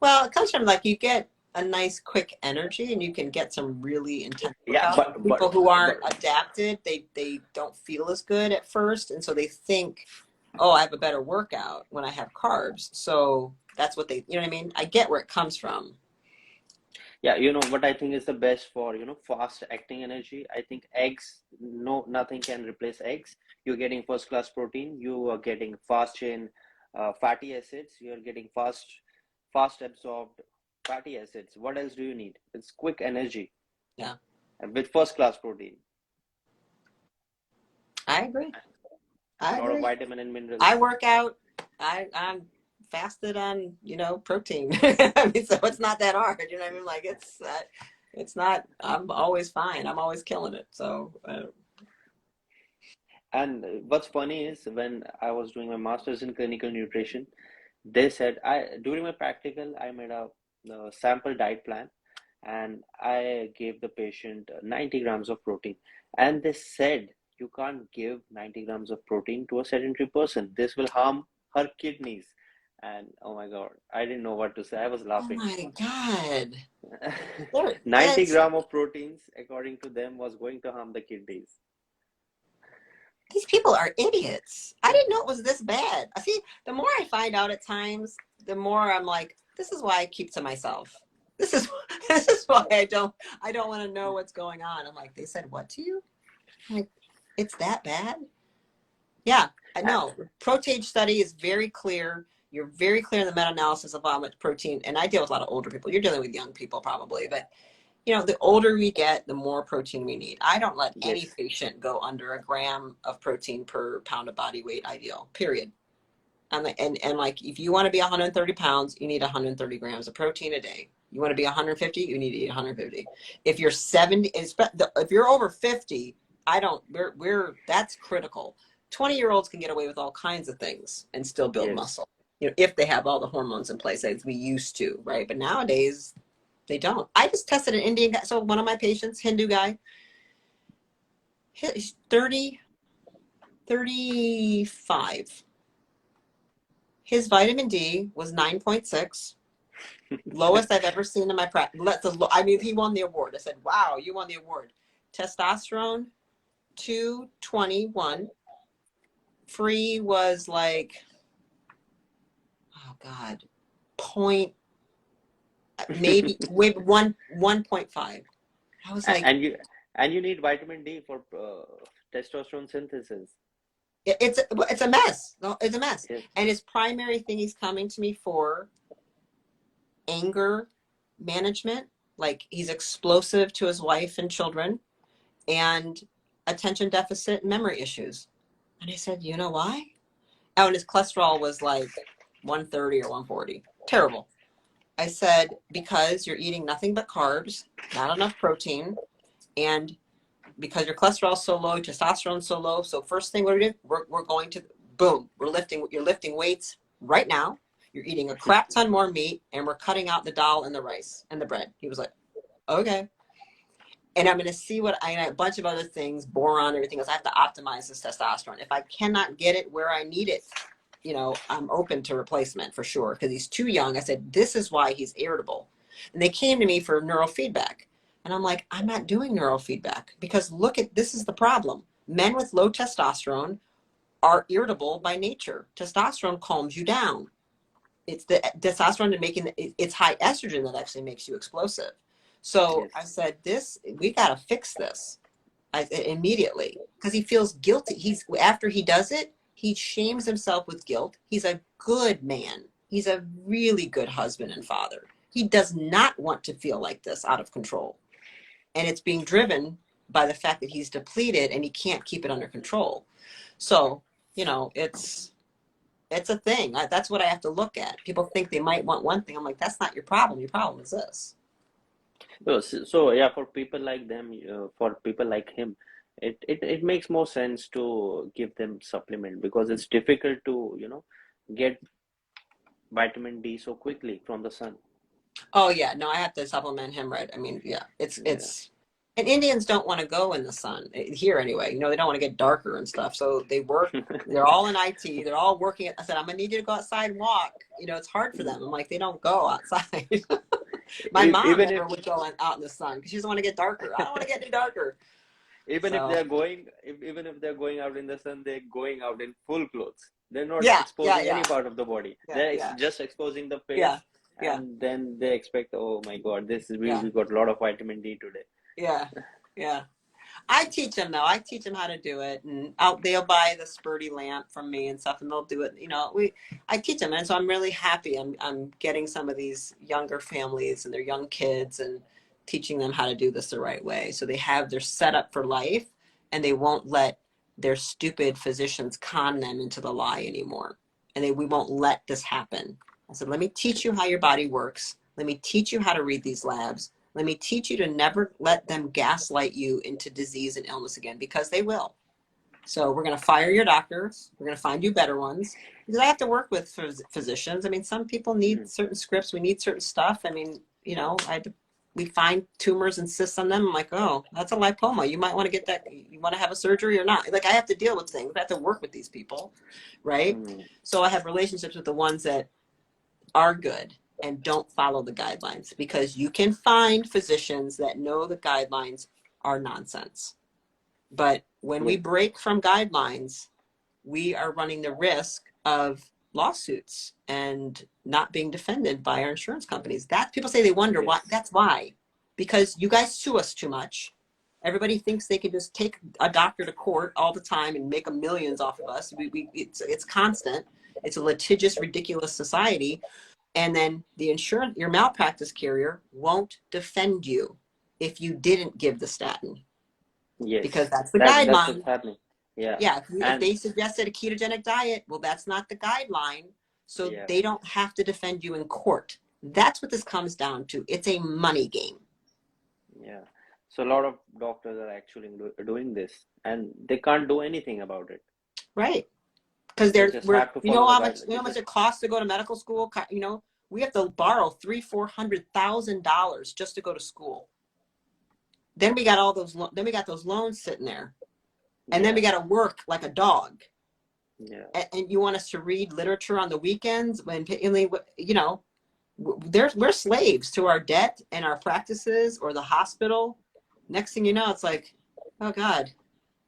Well, it comes from like you get a nice quick energy and you can get some really intense Yeah, workouts. but People who aren't but adapted, they don't feel as good at first. And so they think, oh, I have a better workout when I have carbs. So that's what you know what I mean? I get where it comes from. yeah, what I think is the best for fast acting energy. I think eggs, no, nothing can replace eggs. You're getting first class protein. You are getting fast chain fatty acids. You're getting fast absorbed fatty acids. What else do you need? It's quick energy Yeah. with first class protein. I agree. A I lot of agree. vitamin and I minerals. work out. I'm fasted on, protein. I mean, so it's not that hard. You know what I mean? Like it's not, I'm always fine. I'm always killing it. So, And what's funny is when I was doing my master's in clinical nutrition, they said I during my practical I made a sample diet plan and I gave the patient 90 grams of protein. And they said you can't give 90 grams of protein to a sedentary person. This will harm her kidneys. And oh my God, I didn't know what to say. I was Oh laughing. my God. 90 It's, gram of proteins, according to them, was going to harm the kidneys. these people are idiots. I didn't know it was this bad. I see, the more I find out at times, the more I'm like, this is why I keep to myself. This is this is why I don't want to know what's going on. I'm like, they said what to you? I'm like, it's that bad? Yeah, I Uh, know. Protein study is very clear. You're very clear in the meta-analysis of how much protein, and I deal with a lot of older people. You're dealing with young people probably, but the older we get, the more protein we need. I don't let any yes, patient go under a gram of protein per pound of body weight ideal, period. And like, if you want to be 130 pounds, you need 130 grams of protein a day. You want to be 150, you need to eat 150. If you're 70, if you're over 50, I don't, that's critical. 20-year-olds can get away with all kinds of things and still build yes. muscle, if they have all the hormones in place as we used to, right? But nowadays, they don't. I just tested an Indian guy. So one of my patients, Hindu guy, he's 30, 35. His vitamin D was 9.6, lowest I've ever seen in my practice. I mean, he won the award. I said, wow, you won the award. Testosterone, 221. Free was like, oh God, point, maybe with 1.5. I was like, And you need vitamin D for testosterone synthesis. it's a mess. No, it's a mess. Yes. And his primary thing he's coming to me for, anger management, like he's explosive to his wife and children, and attention deficit and memory issues. And I said, you know why? Oh, and his cholesterol was like 130 or 140. Terrible. I said, because you're eating nothing but carbs, not enough protein, and because your cholesterol's so low, testosterone's so low. So first thing we're doing, we're going to, boom, you're lifting weights right now. You're eating a crap ton more meat, and we're cutting out the dal and the rice and the bread. He was like, okay. And I'm going to see a bunch of other things, boron, everything else. I have to optimize this testosterone. If I cannot get it where I need it, I'm open to replacement for sure. Because he's too young. I said, this is why he's irritable. And they came to me for neurofeedback. And I'm like, I'm not doing neurofeedback because this is the problem. Men with low testosterone are irritable by nature. Testosterone calms you down. It's the testosterone it's high estrogen that actually makes you explosive. So Yes. I said, we got to fix this immediately, because he feels guilty. After he does it, he shames himself with guilt. He's a good man. He's a really good husband and father. He does not want to feel like this, out of control. And it's being driven by the fact that he's depleted and he can't keep it under control. So, it's a thing. That's what I have to look at. People think they might want one thing. I'm like, that's not your problem. Your problem is this. So yeah, for people like them, for people like him, it makes more sense to give them supplement because it's difficult to, get vitamin D so quickly from the sun. Oh yeah, no, I have to supplement him, right? I mean, yeah, Yeah. and Indians don't want to go in the sun here anyway. They don't want to get darker and stuff. So they work. They're all in IT. They're all working. I said, I'm gonna need you to go outside and walk. It's hard for them. I'm like, they don't go outside. My mom Even never if would go out in the sun because she doesn't want to get darker. I don't want to get any darker. even if So they're going even if they're going out in the sun, they're going out in full clothes. They're not yeah, yeah, exposing any yeah, part of the body. yeah, They're yeah, just exposing the yeah, face, yeah, and then they expect, oh my God, this is yeah, we got a lot of vitamin D today. yeah, yeah. I teach them though. I teach them how to do it, and they'll buy the Spurdy lamp from me and stuff, and they'll do it. I teach them, and so I'm really happy. I'm getting some of these younger families and their young kids, and teaching them how to do this the right way, so they're set up for life, and they won't let their stupid physicians con them into the lie anymore. And we won't let this happen. I said, let me teach you how your body works. Let me teach you how to read these labs. Let me teach you to never let them gaslight you into disease and illness again, because they will. So we're going to fire your doctors. We're going to find you better ones. Because I have to work with physicians. I mean, some people need certain scripts. We need certain stuff. I mean, you know, we find tumors and cysts on them. I'm like, oh, that's a lipoma. You might want to get that. You want to have a surgery or not? Like, I have to deal with things. I have to work with these people, right? So I have relationships with the ones that are good and don't follow the guidelines, because you can find physicians that know the guidelines are nonsense. But when we break from guidelines, we are running the risk of lawsuits and not being defended by our insurance companies. That people say they wonder why. That's why, because you guys sue us too much. Everybody thinks they can just take a doctor to court all the time and make millions off of us. It's constant. It's a litigious, ridiculous society. And then the insurance, your malpractice carrier won't defend you if you didn't give the statin. Yes. Because that's the guideline. That's what's happening. Yeah. Yeah. If they suggested a ketogenic diet, well, that's not the guideline. So they don't have to defend you in court. That's what this comes down to. It's a money game. Yeah. So a lot of doctors are actually doing this, and they can't do anything about it. Right. Because you know how much it costs to go to medical school? You know, we have to borrow $300,000-$400,000 just to go to school. Then we got those loans sitting there, and then we got to work like a dog. Yeah. And you want us to read literature on the weekends when, you know, we're slaves to our debt and our practices or the hospital. Next thing you know, it's like, oh God,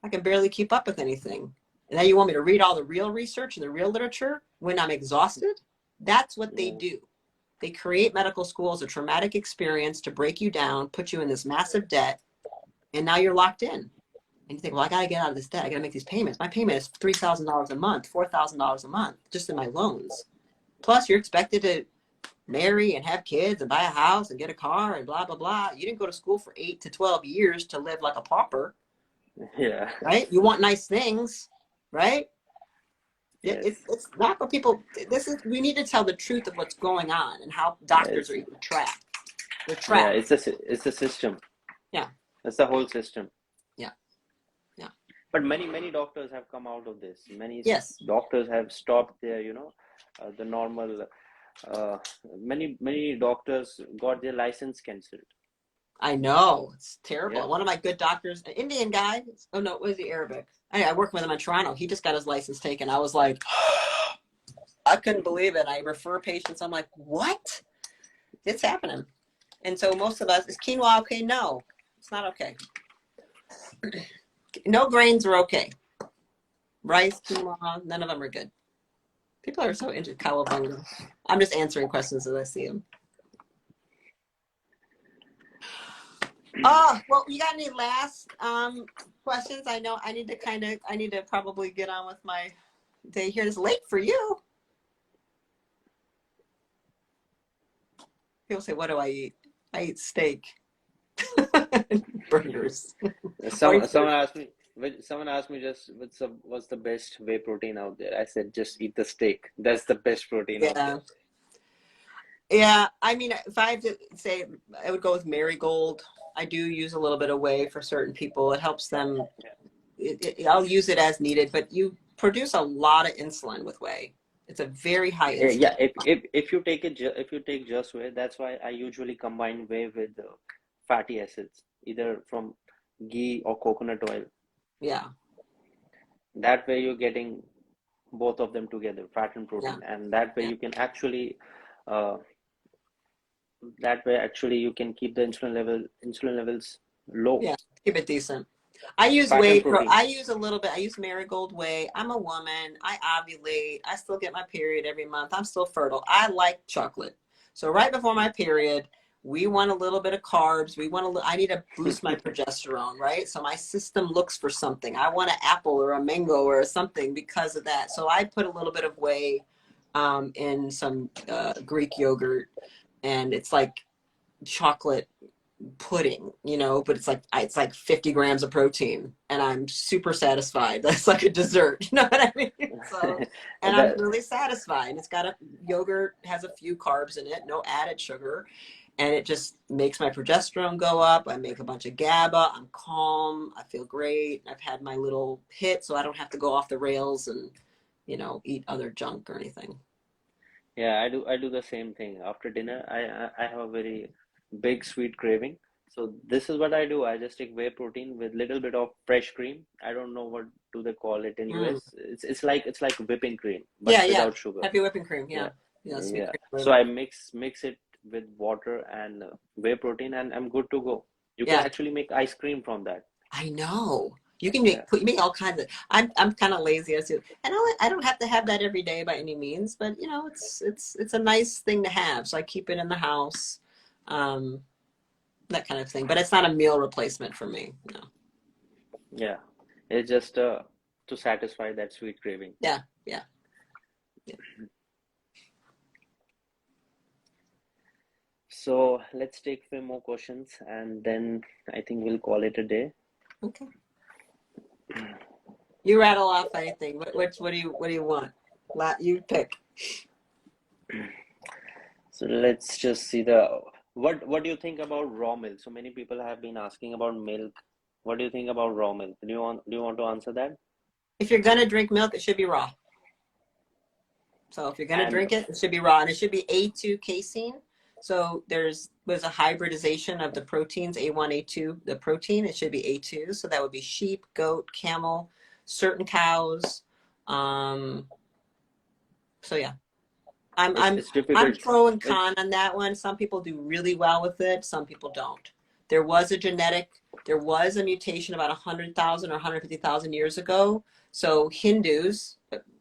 I can barely keep up with anything. And now you want me to read all the real research and the real literature when I'm exhausted? That's what they do. They create medical school as a traumatic experience to break you down, put you in this massive debt, and now you're locked in. And you think, well, I got to get out of this debt. I got to make these payments. My payment is $3,000 a month, $4,000 a month, just in my loans. Plus, you're expected to marry and have kids and buy a house and get a car and blah, blah, blah. You didn't go to school for 8 to 12 years to live like a pauper. Yeah. Right? You want nice things, right? Yes. It's not what people, we need to tell the truth of what's going on and how doctors are even trapped. They're trapped. Yeah, it's a system. Yeah. It's the whole system. Yeah. Yeah. But many doctors have come out of this. Many doctors have stopped their, you know, the normal, many doctors got their license cancelled. I know. It's terrible. Yeah. One of my good doctors, an Indian guy, oh no, was he Arabic? I worked with him in Toronto. He just got his license taken. I was like, I couldn't believe it. I refer patients. I'm like, what? It's happening. And so most of us, is quinoa okay? No, it's not okay. No grains are okay. Rice, quinoa, none of them are good. People are so into cowabunga. I'm just answering questions as I see them. Oh, well, you got any last questions? I know I need to probably get on with my day here. It's late for you. People say, what do I eat? I eat steak. Burgers. Someone asked me just what's the best whey protein out there? I said, just eat the steak. That's the best protein out there. Yeah, I mean, if I have to say, I would go with Marigold. I do use a little bit of whey for certain people. It helps them. I'll use it as needed, but you produce a lot of insulin with whey. It's a very high insulin. Yeah, if you take just whey, that's why I usually combine whey with fatty acids, either from ghee or coconut oil. Yeah. That way you're getting both of them together, fat and protein, and that way you can actually. That way, actually, you can keep the insulin levels low. Yeah, keep it decent. I use whey. I use a little bit. I use Marigold whey. I'm a woman. I ovulate. I still get my period every month. I'm still fertile. I like chocolate. So right before my period, we want a little bit of carbs. I need to boost my progesterone, right? So my system looks for something. I want an apple or a mango or something because of that. So I put a little bit of whey in some Greek yogurt. And it's like chocolate pudding, you know, but it's like 50 grams of protein, and I'm super satisfied. That's like a dessert, you know what I mean? So, and I'm really satisfied. It's got yogurt has a few carbs in it, no added sugar, and it just makes my progesterone go up. I make a bunch of GABA. I'm calm. I feel great. I've had my little hit, so I don't have to go off the rails and, you know, eat other junk or anything. Yeah, I do the same thing. After dinner, I have a very big sweet craving. So this is what I do. I just take whey protein with little bit of fresh cream. I don't know what do they call it in Mm. US. It's like whipping cream, but Yeah, yeah. without sugar. Heavy whipping cream. Yeah. Yeah, Yeah, sweet yeah. cream, So whatever. I mix it with water and whey protein, and I'm good to go. You can Yeah, actually make ice cream from that. I know. You can Yeah, make all kinds of. I'm kind of lazy as you, and I don't have to have that every day by any means, but you know, it's a nice thing to have. So I keep it in the house, um, that kind of thing. But it's not a meal replacement for me. No. yeah. It's just to satisfy that sweet craving. Yeah, yeah. So let's take few more questions, and then I think we'll call it a day. Okay. You rattle off anything. What do you want? You pick. So let's just see the what do you think about raw milk? So many people have been asking about milk. What do you think about raw milk? Do you want to answer that? If you're gonna drink milk, it should be raw. So if you're gonna And drink it, it should be raw, and it should be A2 casein. So was a hybridization of the proteins, A1, A2, the protein. It should be A2. So that would be sheep, goat, camel, certain cows. Um, so yeah, I'm it's I'm it's I'm difficult. pro and It's con on that one. Some people do really well with it. Some people don't. There was a mutation about 100,000 or 150,000 years ago. So Hindus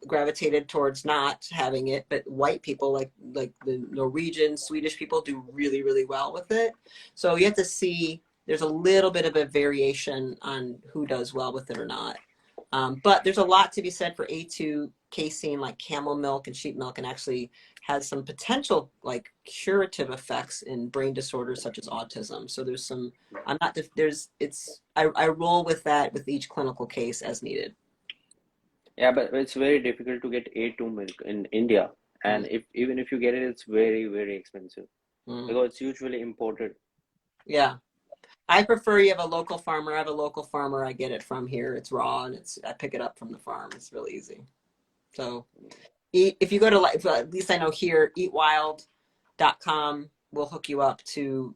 gravitated towards not having it, but white people like the Norwegian, Swedish people do really, really well with it. So you have to see there's a little bit of a variation on who does well with it or not. But there's a lot to be said for A2 casein, like camel milk and sheep milk, and actually has some potential like curative effects in brain disorders such as autism. So there's some, I'm not, there's, it's, I roll with that with each clinical case as needed. yeah, but it's very difficult to get A2 milk in India, Mm, and if even if you get it, it's very very expensive mm. because it's usually imported. Yeah. I prefer you have a local farmer. I have a local farmer. I get it from here. It's raw and I pick it up from the farm. It's really easy. So if you go to, at least I know here, eatwild.com will hook you up to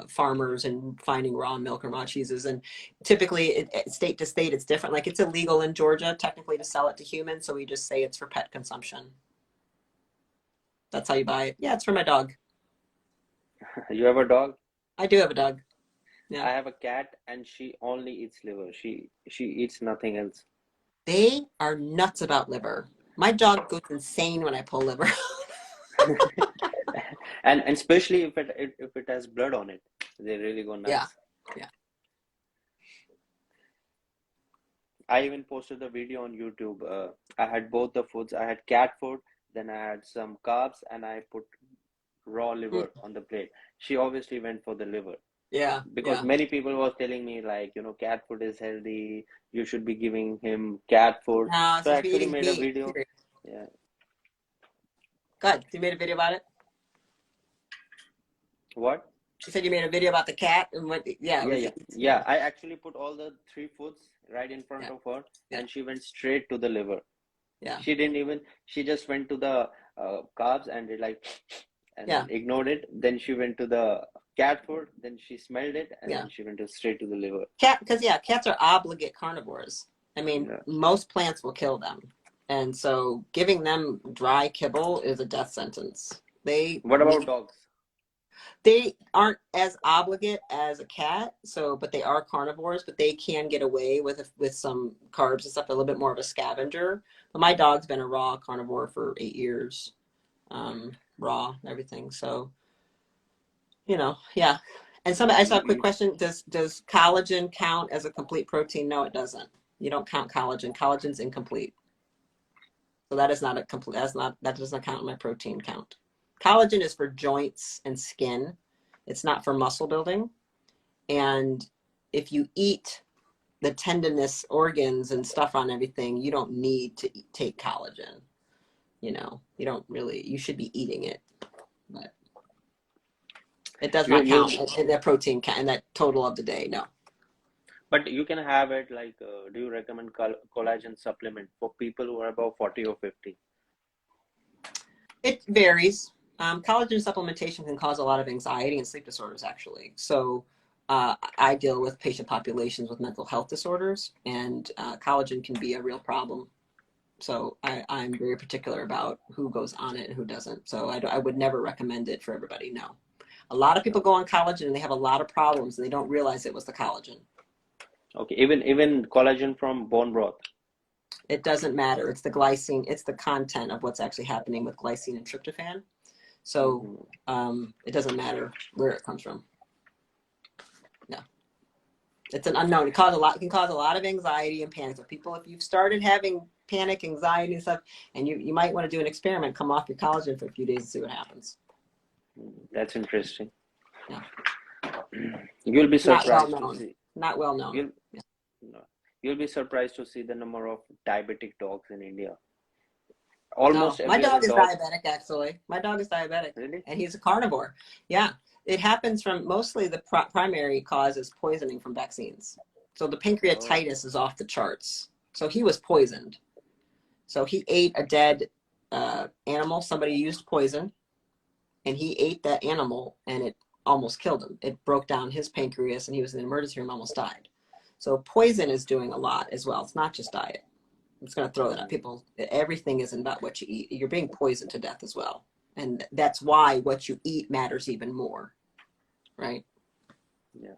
farmers and finding raw milk and raw cheeses. And typically, state to state, it's different. Like it's illegal in Georgia, technically, to sell it to humans. So we just say it's for pet consumption. That's how you buy it. Yeah, it's for my dog. You have a dog? I do have a dog. Yeah. I have a cat, and she only eats liver. She eats nothing else. They are nuts about liver. My dog goes insane when I pull liver. And especially if it has blood on it, they really go Yeah. nuts. Yeah. I even posted the video on YouTube. I had both the foods. I had cat food, then I had some carbs, and I put raw Mm, liver on the plate. She obviously went for the liver yeah. because Yeah. many people was telling me like, cat food is healthy. You should be giving him cat food. No, So I supposed to be actually eating made a meat. video. Period. Yeah. Good. You made a video about it? What? She said you made a video about the cat and what, yeah. Yeah. I actually put all the three foods right in front Yeah. of her, Yeah. and she went straight to the liver. Yeah. She just went to the carbs and did like, and Yeah. then ignored it. Then she went to the cat food, then she smelled it, and Yeah. then she went straight to the liver. Cats are obligate carnivores. I mean, Yeah. most plants will kill them. And so giving them dry kibble is a death sentence. What about dogs? They aren't as obligate as a cat, but they are carnivores, but they can get away with some carbs and stuff, a little bit more of a scavenger. But my dog's been a raw carnivore for 8 years, raw everything. So, yeah. And I saw a quick question. Does collagen count as a complete protein? No, it doesn't. You don't count collagen. Collagen's incomplete. So that is not a complete, that doesn't count in my protein count. Collagen is for joints and skin. It's not for muscle building. And if you eat the tendinous organs and stuff on everything, you don't need to take collagen. You don't really, you should be eating it. But It does You not you count in that protein count in that total of the day. No. but you can have it like do you recommend collagen supplement for people who are above 40 or 50? It varies. Collagen supplementation can cause a lot of anxiety and sleep disorders, actually. So I deal with patient populations with mental health disorders, and collagen can be a real problem. So I'm very particular about who goes on it and who doesn't. So I would never recommend it for everybody. No. A lot of people go on collagen and they have a lot of problems and they don't realize it was the collagen. Okay, even collagen from bone broth. It doesn't matter. It's the glycine. It's the content of what's actually happening with glycine and tryptophan. So it doesn't matter where it comes from. No, it's an unknown. It can cause a lot of anxiety and panic. So people, if you've started having panic, anxiety and stuff, and you might want to do an experiment, come off your collagen for a few days and see what happens. That's interesting. Yeah. You'll be surprised Not well known. to see. Not well known. You'll be surprised to see the number of diabetic dogs in India. No, Almost my every dog other is dog. diabetic, actually. My dog is diabetic, Really? and he's a carnivore. Yeah, it happens from mostly the primary cause is poisoning from vaccines. So the pancreatitis is off the charts. So he was poisoned. So he ate a dead animal. Somebody used poison, and he ate that animal, and it almost killed him. It broke down his pancreas, and he was in the emergency room, almost died. So poison is doing a lot as well. It's not just diet. I'm just going to throw that at people. Everything isn't about what you eat. You're being poisoned to death as well. And that's why what you eat matters even more. Right? Yeah.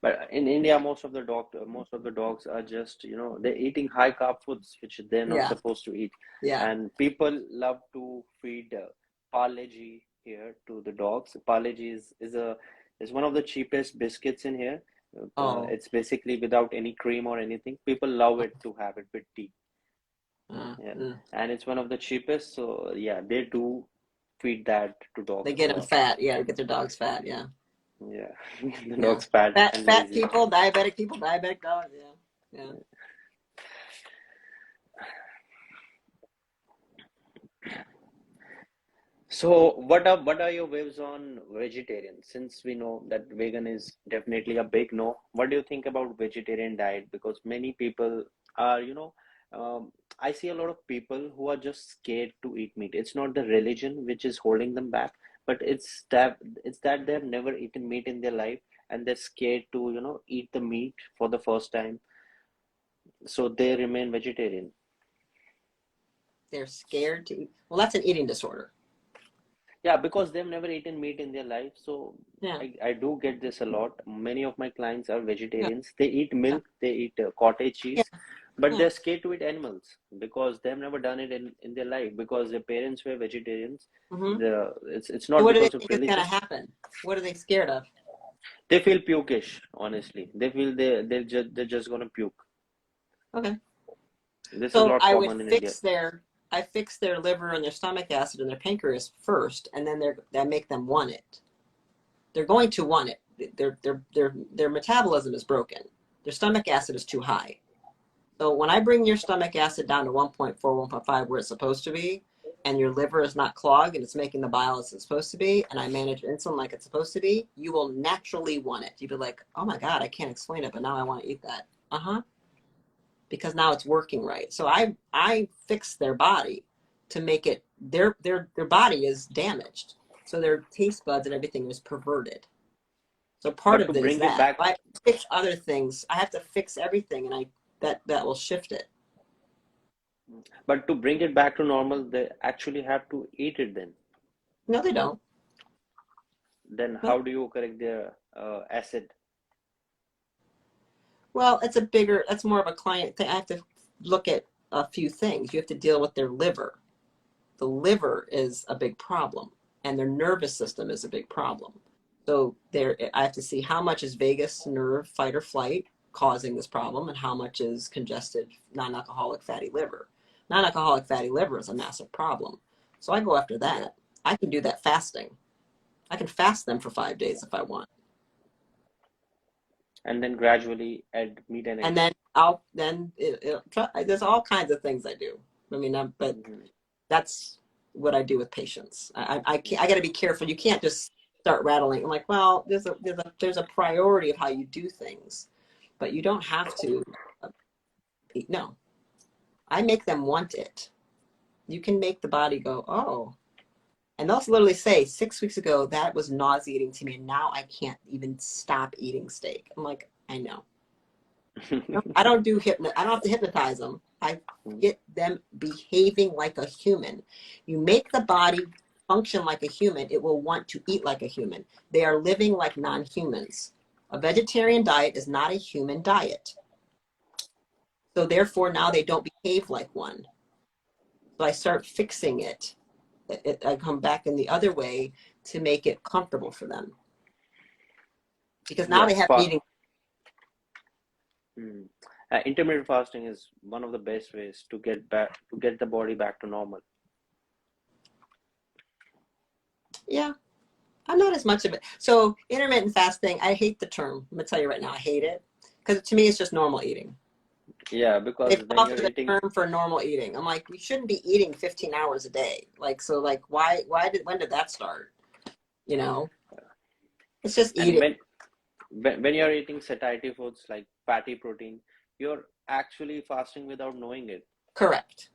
But in India, most of the dogs are just, they're eating high carb foods, which they're not supposed to eat. Yeah. And people love to feed Parle-G here to the dogs. Parle-G is one of the cheapest biscuits in here. It's basically without any cream or anything. People love it to have it with tea. And it's one of the cheapest. So yeah, they do feed that to dogs. They get them fat. Yeah, they get their dogs fat. Yeah. Yeah, the dog's fat and fat lazy. people, diabetic dogs. Yeah. So what are your views on vegetarian? Since we know that vegan is definitely a big no, what do you think about vegetarian diet? Because many people are, I see a lot of people who are just scared to eat meat. It's not the religion which is holding them back, but it's that they've never eaten meat in their life and they're scared to, eat the meat for the first time. So they remain vegetarian. They're scared to eat. Well, that's an eating disorder. Yeah, because they've never eaten meat in their life. So yeah. I do get this a lot. Many of my clients are vegetarians. They eat milk, they eat cottage cheese, but they're scared to eat animals because they've never done it in their life because their parents were vegetarians. It's not what because do they of think is religion. going to happen? What are they scared of? They feel pukish, honestly. They feel they're just gonna puke. Okay. This is a lot common in India. I fix their liver and their stomach acid and their pancreas first, and then that make them want it. They're going to want it. Their metabolism is broken. Their stomach acid is too high. So when I bring your stomach acid down to 1.4, 1.5 where it's supposed to be, and your liver is not clogged and it's making the bile as it's supposed to be, and I manage insulin like it's supposed to be, you will naturally want it. You'll be like, oh my God, I can't explain it, but now I want to eat that. Because now it's working right. So I fix their body to make it, their body is damaged. So their taste buds and everything is perverted. So part of it is that. I fix other things. I have to fix everything, and that will shift it. But to bring it back to normal, they actually have to eat it then. No, they don't. Then how do you correct their acid? Well, that's more of a client thing. I have to look at a few things. You have to deal with their liver. The liver is a big problem, and their nervous system is a big problem. So I have to see how much is vagus nerve fight or flight causing this problem, and how much is congested non-alcoholic fatty liver. Non-alcoholic fatty liver is a massive problem. So I go after that. I can do that fasting. I can fast them for 5 days if I want. And then gradually add meat and eggs. And then there's all kinds of things I do. I mean, but that's what I do with patients. I got to be careful. You can't just start rattling. I'm like, well, there's a priority of how you do things, but you don't have to eat. No, I make them want it. You can make the body go, oh. And they'll literally say, 6 weeks ago, that was nauseating to me, and now I can't even stop eating steak. I'm like, I know. I don't have to hypnotize them. I get them behaving like a human. You make the body function like a human, it will want to eat like a human. They are living like non-humans. A vegetarian diet is not a human diet. So therefore, now they don't behave like one. So I start fixing it. I come back in the other way to make it comfortable for them. Because now they have eating. Intermittent fasting is one of the best ways to get the body back to normal. Yeah, I'm not as much of it. So intermittent fasting, I hate the term. I'm gonna tell you right now, I hate it because to me it's just normal eating. Yeah, because They've when offered you're the eating, term for normal eating. I'm like, you shouldn't be eating 15 hours a day. Like, so like, when did that start? You know, it's just and eating. when you're eating satiety foods like fatty protein, you're actually fasting without knowing it. Correct.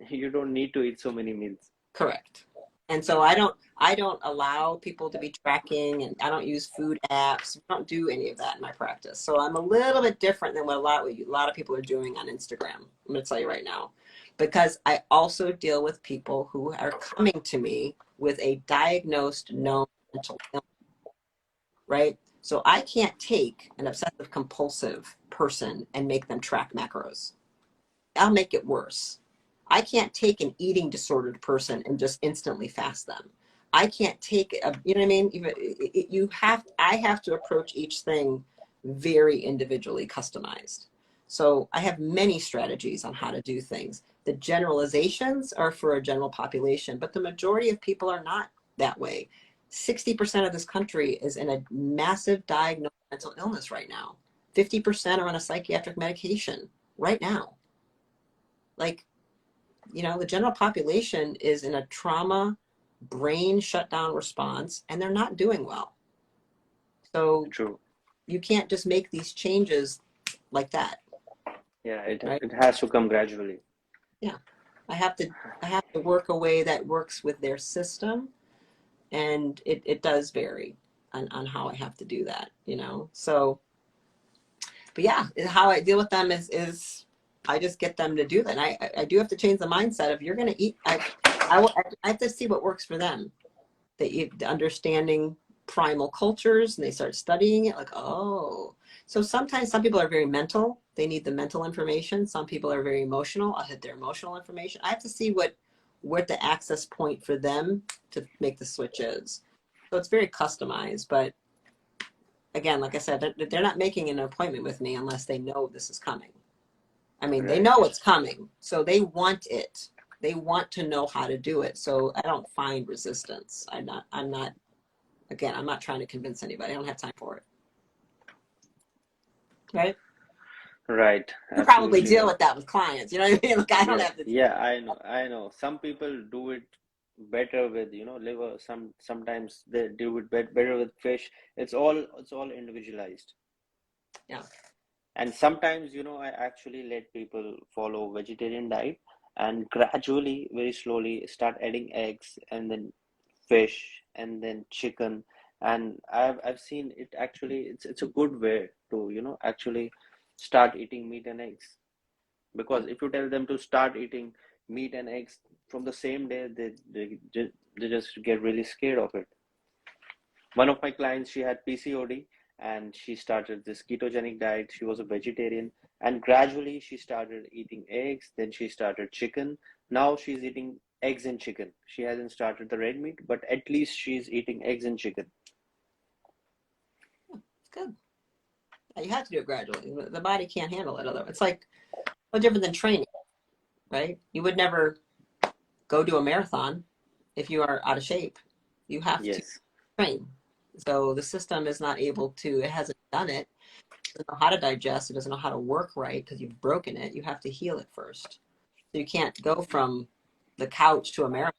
You don't need to eat so many meals. Correct. And so I don't allow people to be tracking, and I don't use food apps. I don't do any of that in my practice. So I'm a little bit different than what a lot of people are doing on Instagram. I'm going to tell you right now, because I also deal with people who are coming to me with a diagnosed known mental illness, right? So I can't take an obsessive compulsive person and make them track macros. I'll make it worse. I can't take an eating disordered person and just instantly fast them. I can't take you know what I mean? I have to approach each thing very individually customized. So I have many strategies on how to do things. The generalizations are for a general population, but the majority of people are not that way. 60% of this country is in a massive diagnosed mental illness right now. 50% are on a psychiatric medication right now. Like, you know, the general population is in a trauma brain shutdown response, and they're not doing well. So True. you can't just make these changes like that. Yeah, Right? it has to come gradually. Yeah. I have to work a way that works with their system, and it does vary on how I have to do that, you know. So, but yeah, how I deal with them is I just get them to do that. And I do have to change the mindset of, you're going to eat. I have to see what works for them. The understanding primal cultures, and they start studying it, like, oh. So sometimes some people are very mental. They need the mental information. Some people are very emotional. I'll hit their emotional information. I have to see what the access point for them to make the switch is. So it's very customized, but again, like I said, they're not making an appointment with me unless they know this is coming. I mean, they Right. know it's coming, so they want it. They want to know how to do it. So I don't find resistance. I'm not, again, I'm not trying to convince anybody. I don't have time for it. Right? Right. You probably Absolutely deal right. with that with clients. You know what I mean? Like, I don't Yeah. have to. Yeah. I know. Some people do it better with, liver. Sometimes they do it better with fish. It's all individualized. Yeah. And sometimes, I actually let people follow vegetarian diet and gradually, very slowly start adding eggs and then fish and then chicken. And I've seen it actually, it's a good way to, actually start eating meat and eggs. Yeah. Because if you tell them to start eating meat and eggs from the same day, they just get really scared of it. One of my clients, she had PCOD and she started this ketogenic diet. She was a vegetarian and gradually she started eating eggs. Then she started chicken. Now she's eating eggs and chicken. She hasn't started the red meat, but at least she's eating eggs and chicken. It's good. Yeah, you have to do it gradually. The body can't handle it. Otherwise, it's like no different than training, right? You would never go do a marathon if you are out of shape. You have to Yes. train. So the system is not able to, it hasn't done it. It doesn't know how to digest. It doesn't know how to work right because you've broken it. You have to heal it first. So you can't go from the couch to a marathon.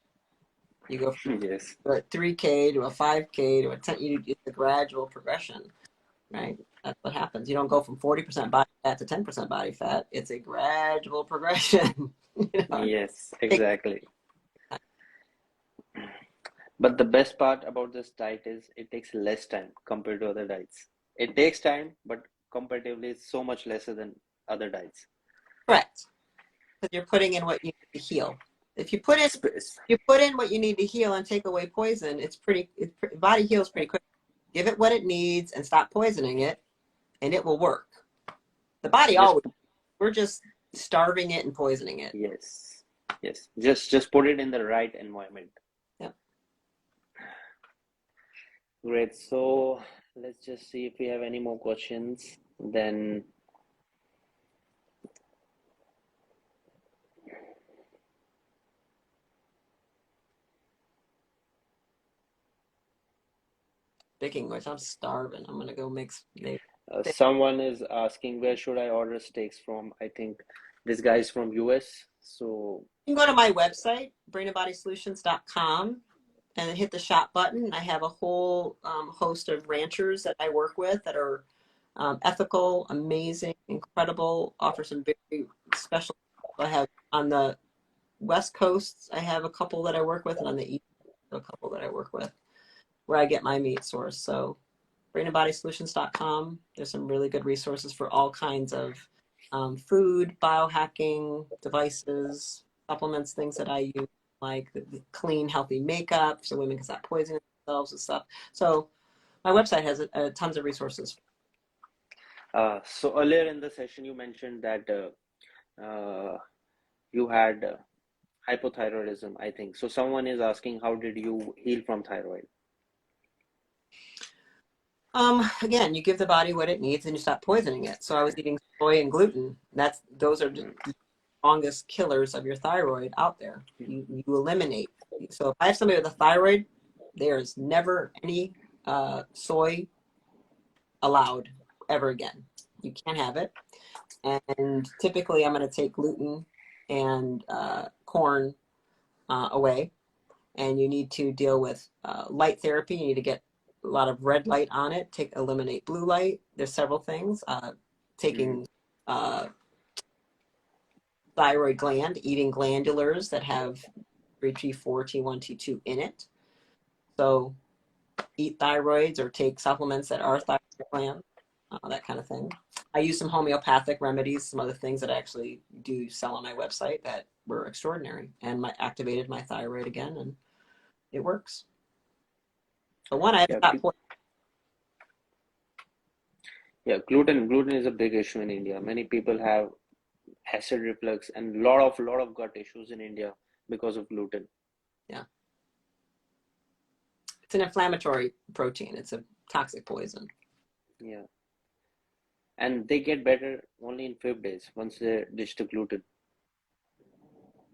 You go from Yes. a 3K to a 5K to a 10, it's a gradual progression, right? That's what happens. You don't go from 40% body fat to 10% body fat. It's a gradual progression. You know? Yes, exactly. But the best part about this diet is it takes less time compared to other diets. It takes time, but comparatively, it's so much lesser than other diets. Correct. Because you're putting in what you need to heal. If you put in Space. what you need to heal and take away poison, body heals pretty quick. Give it what it needs and stop poisoning it, and it will work. The body Just always, we're just starving it and poisoning it. yes, yes. Just put it in the right environment. Yep. Great. So let's just see if we have any more questions. Then Speaking of which, I'm starving. I'm gonna go make some. someone is asking where should I order steaks from? I think this guy is from US. So You can go to my website, brainandbodysolutions.com, and hit the shop button. I have a whole host of ranchers that I work with that are ethical, amazing, incredible, offer some very special. I have on the West Coast, I have a couple that I work with, and on the East, a couple that I work with where I get my meat source. So brainandbodysolutions.com. There's some really good resources for all kinds of food, biohacking devices, supplements, things that I use, like the clean, healthy makeup so women can stop poisoning themselves and stuff. So my website has tons of resources. so earlier in the session you mentioned that you had hypothyroidism, I think. So someone is asking how did you heal from thyroid? Again, you give the body what it needs and you stop poisoning it. So I was eating soy and gluten. Those are the strongest killers of your thyroid out there. You eliminate. So if I have somebody with a thyroid, there's never any soy allowed ever again. You can't have it. And typically I'm going to take gluten and corn away. And you need to deal with light therapy. You need to get a lot of red light on it. Eliminate blue light. There's several things. Taking thyroid gland, eating glandulars that have T4, T1, T2 in it. So eat thyroids or take supplements that are thyroid gland, that kind of thing. I use some homeopathic remedies, some other things that I actually do sell on my website that were extraordinary and activated my thyroid again, and it works. But one, I had to stop poisoning. Yeah, gluten is a big issue in India. Many people have acid reflux and lot of gut issues in India because of gluten. Yeah. It's an inflammatory protein. It's a toxic poison. Yeah. And they get better only in 5 days once they ditch the gluten.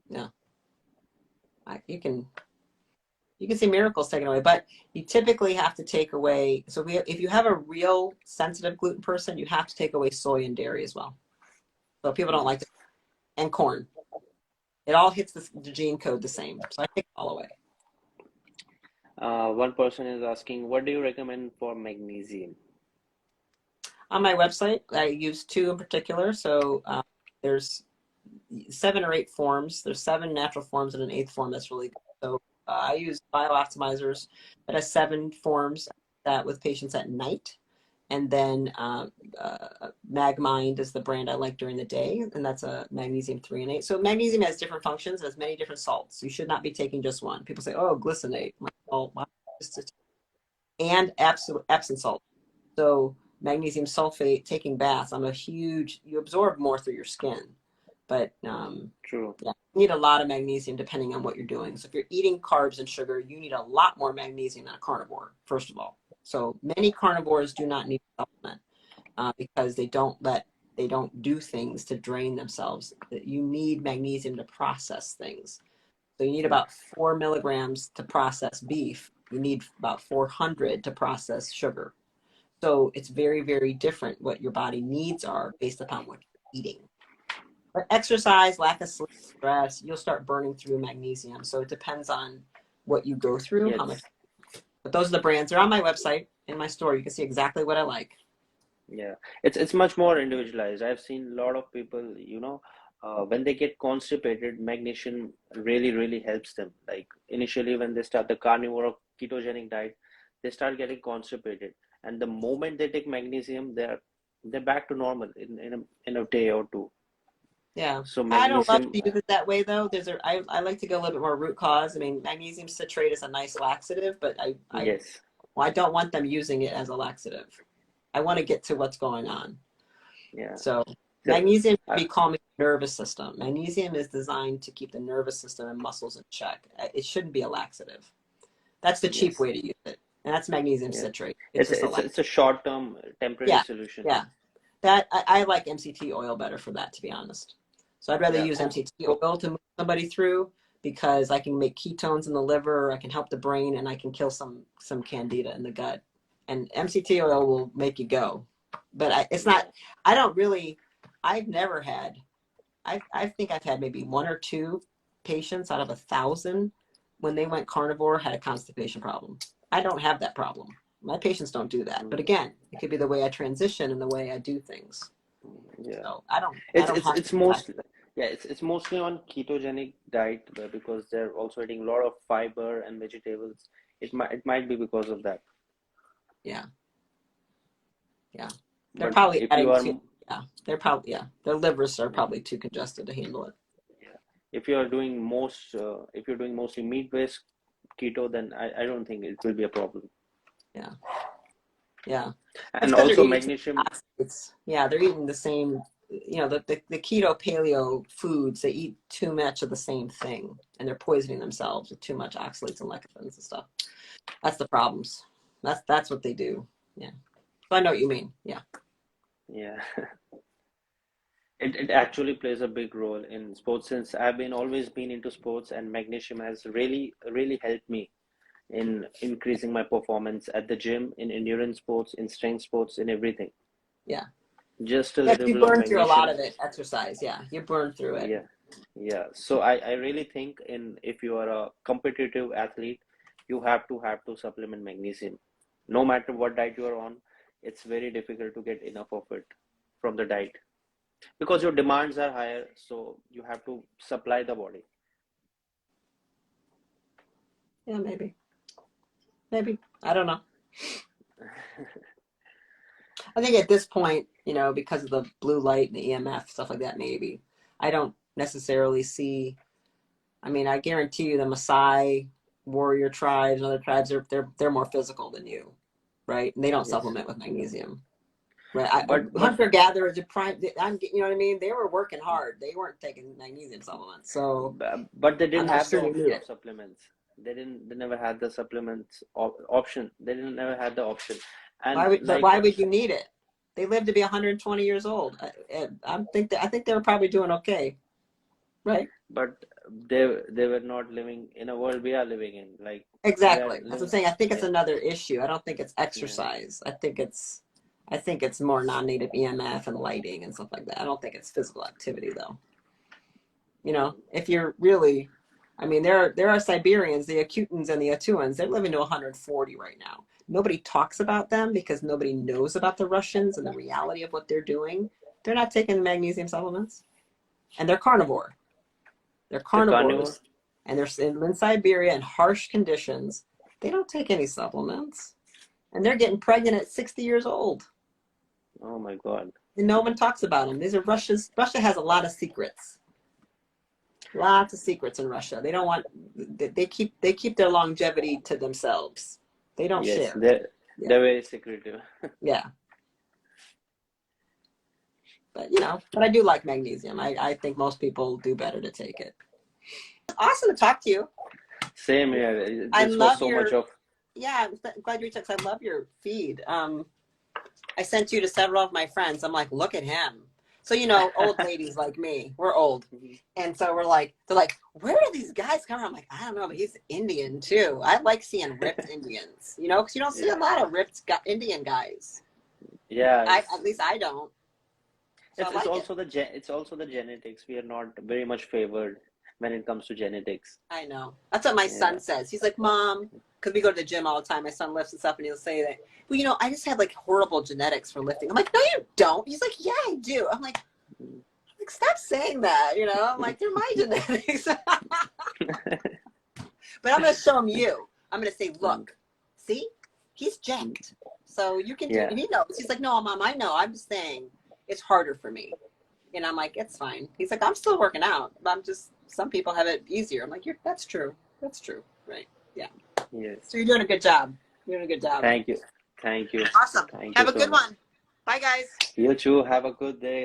Yeah. You can see miracles taken away, but you typically have to take away. So if you have a real sensitive gluten person, you have to take away soy and dairy as well. So people don't like to, and corn. It all hits the gene code the same. So I take it all away. One person is asking, what do you recommend for magnesium? On my website, I use 2 in particular. So there's 7 or 8 forms. There's 7 natural forms and an 8th form that's really good. So I use biooptimizers that has 7 forms that with patients at night. And then MagMind is the brand I like during the day, and that's a magnesium 3 and 8. So magnesium has different functions, has many different salts. You should not be taking just one. People say, "Oh, glycinate," and Epsom salt. So magnesium sulfate, taking baths. You absorb more through your skin, but True. yeah, you need a lot of magnesium depending on what you're doing. So if you're eating carbs and sugar, you need a lot more magnesium than a carnivore, first of all. So many carnivores do not need a supplement because they don't do things to drain themselves. You need magnesium to process things. So you need about 4 milligrams to process beef. You need about 400 to process sugar. So it's very, very different what your body needs are based upon what you're eating. But exercise, lack of sleep, stress, you'll start burning through magnesium. So it depends on what you go through, how much. Yes. But those are the brands. They're on my website, in my store. You can see exactly what I like. Yeah, it's much more individualized. I've seen a lot of people, when they get constipated, magnesium really helps them. Like initially when they start the carnivore or ketogenic diet, they start getting constipated, and the moment they take magnesium, they're back to normal in a day or two. Yeah. So I don't love magnesium, to use it that way though. I like to go a little bit more root cause. I mean, magnesium citrate is a nice laxative, but yes, well, I don't want them using it as a laxative. I want to get to what's going on. yeah. So So, magnesium should uh, be calming the nervous system. Magnesium is designed to keep the nervous system and muscles in check. It shouldn't be a laxative. That's the cheap yes, way to use it. And that's magnesium yeah. citrate. It's It's just a, a it's a, laxative. it's a short-term temporary Yeah. solution. Yeah. That I like MCT oil better for that, to be honest. So I'd rather Yeah. use MCT oil to move somebody through because I can make ketones in the liver, I can help the brain, and I can kill some candida in the gut. And MCT oil will make you go. But it's Yeah. not, I don't really, I've never had, I think I've had maybe one or two patients out of 1,000 when they went carnivore had a constipation problem. I don't have that problem. My patients don't do that. But Mm, again, it could be the way I transition and the way I do things. yeah. So I don't It's it's have it's to relax. mostly yeah, it's mostly on ketogenic diet, because they're also eating a lot of fiber and vegetables. It might be because of that. Yeah. Yeah. They're But probably if you adding are too, yeah. They're probably, yeah. Their livers are yeah, probably too congested to handle it. yeah. If you're doing mostly meat-based keto, then I don't think it will be a problem. Yeah. Yeah. That's And because they're also eating too magnesium, much oxalates. Yeah. They're eating the same, the keto paleo foods, they eat too much of the same thing and they're poisoning themselves with too much oxalates and lecithins and stuff. That's the problems. That's what they do. Yeah. So I know what you mean. Yeah. yeah. It actually plays a big role in sports, since I've been always been into sports, and magnesium has really helped me in increasing my performance at the gym, in endurance sports, in strength sports, in everything. Yeah. Just a Yeah. little You bit of burn through a lot magnesium. of it, exercise. Yeah. You burn through it. Yeah, yeah. So I really think, if you are a competitive athlete, you have to supplement magnesium. No matter what diet you are on, it's very difficult to get enough of it from the diet, because your demands are higher, so you have to supply the body. Yeah. Maybe. Maybe. I don't know. I think at this point, because of the blue light and the EMF, stuff like that, maybe. I don't necessarily see, I mean, I guarantee you the Maasai warrior tribes and other tribes, they're more physical than you, right? And they don't Yes, supplement with magnesium. Right. but Hunter gatherers, you know what I mean? They were working hard. They weren't taking magnesium supplements. So but they I'm didn't not have the sure you need option of it. supplements. They never had the supplements option. They didn't never had the option. And But like, why would you need it? They lived to be 120 years old. I think they were probably doing okay, right? but they were not living in a world we are living in. Like, we are Exactly. That's what I'm living. saying. I think it's Yeah, another issue. I don't think it's yeah, exercise. I think it's more non-native EMF and lighting and stuff like that. I don't think it's physical activity though. If you're really, I mean, there are Siberians, the Akutans and the Atuans, they're living to 140 right now. Nobody talks about them because nobody knows about the Russians and the reality of what they're doing. They're not taking magnesium supplements, and they're carnivore. They're the carnivore. carnivores, and they're in Siberia in harsh conditions. They don't take any supplements, and they're getting pregnant at 60 years old. Oh my God. And no one talks about them. Russia has a lot of secrets. Lots of secrets in Russia. They don't want. They keep their longevity to themselves. They don't Yes, share. they're Yeah, very secretive. yeah. But I do like magnesium. I think most people do better to take it. Awesome to talk to you. Same here. I This was love so much your. of. Yeah, I'm glad you reached out 'cause I love your feed. I sent you to several of my friends. I'm like, look at him. So, old ladies like me, we're old. And so they're like, where do these guys come from? I'm like, I don't know, but he's Indian too. I like seeing ripped Indians, because you don't see a Yeah, lot of ripped Indian guys. yeah. At least I don't. So I It's like it. also the genetics. We are not very much favored. when it comes to genetics. I know. That's what my son says. He's like, Mom, because we go to the gym all the time. My son lifts and stuff, and he'll say that, well, you know, I just had like horrible genetics for lifting. I'm like, no, you don't. He's like, yeah, I do. I'm like, stop saying that. You know, I'm like, they're my genetics. But I'm going to show him you. I'm going to say, look, see, he's jacked. So you can do it. And he knows. He's like, no, Mom, I know. I'm just saying it's harder for me. And I'm like, it's fine. He's like, I'm still working out. But I'm just, some people have it easier. I'm like, that's true. That's true. Right. Yeah. Yes. So you're doing a good job. You're doing a good job. Thank you. Thank you. Awesome. Thank Have you a good so much. one. Bye, guys. You too. Have a good day.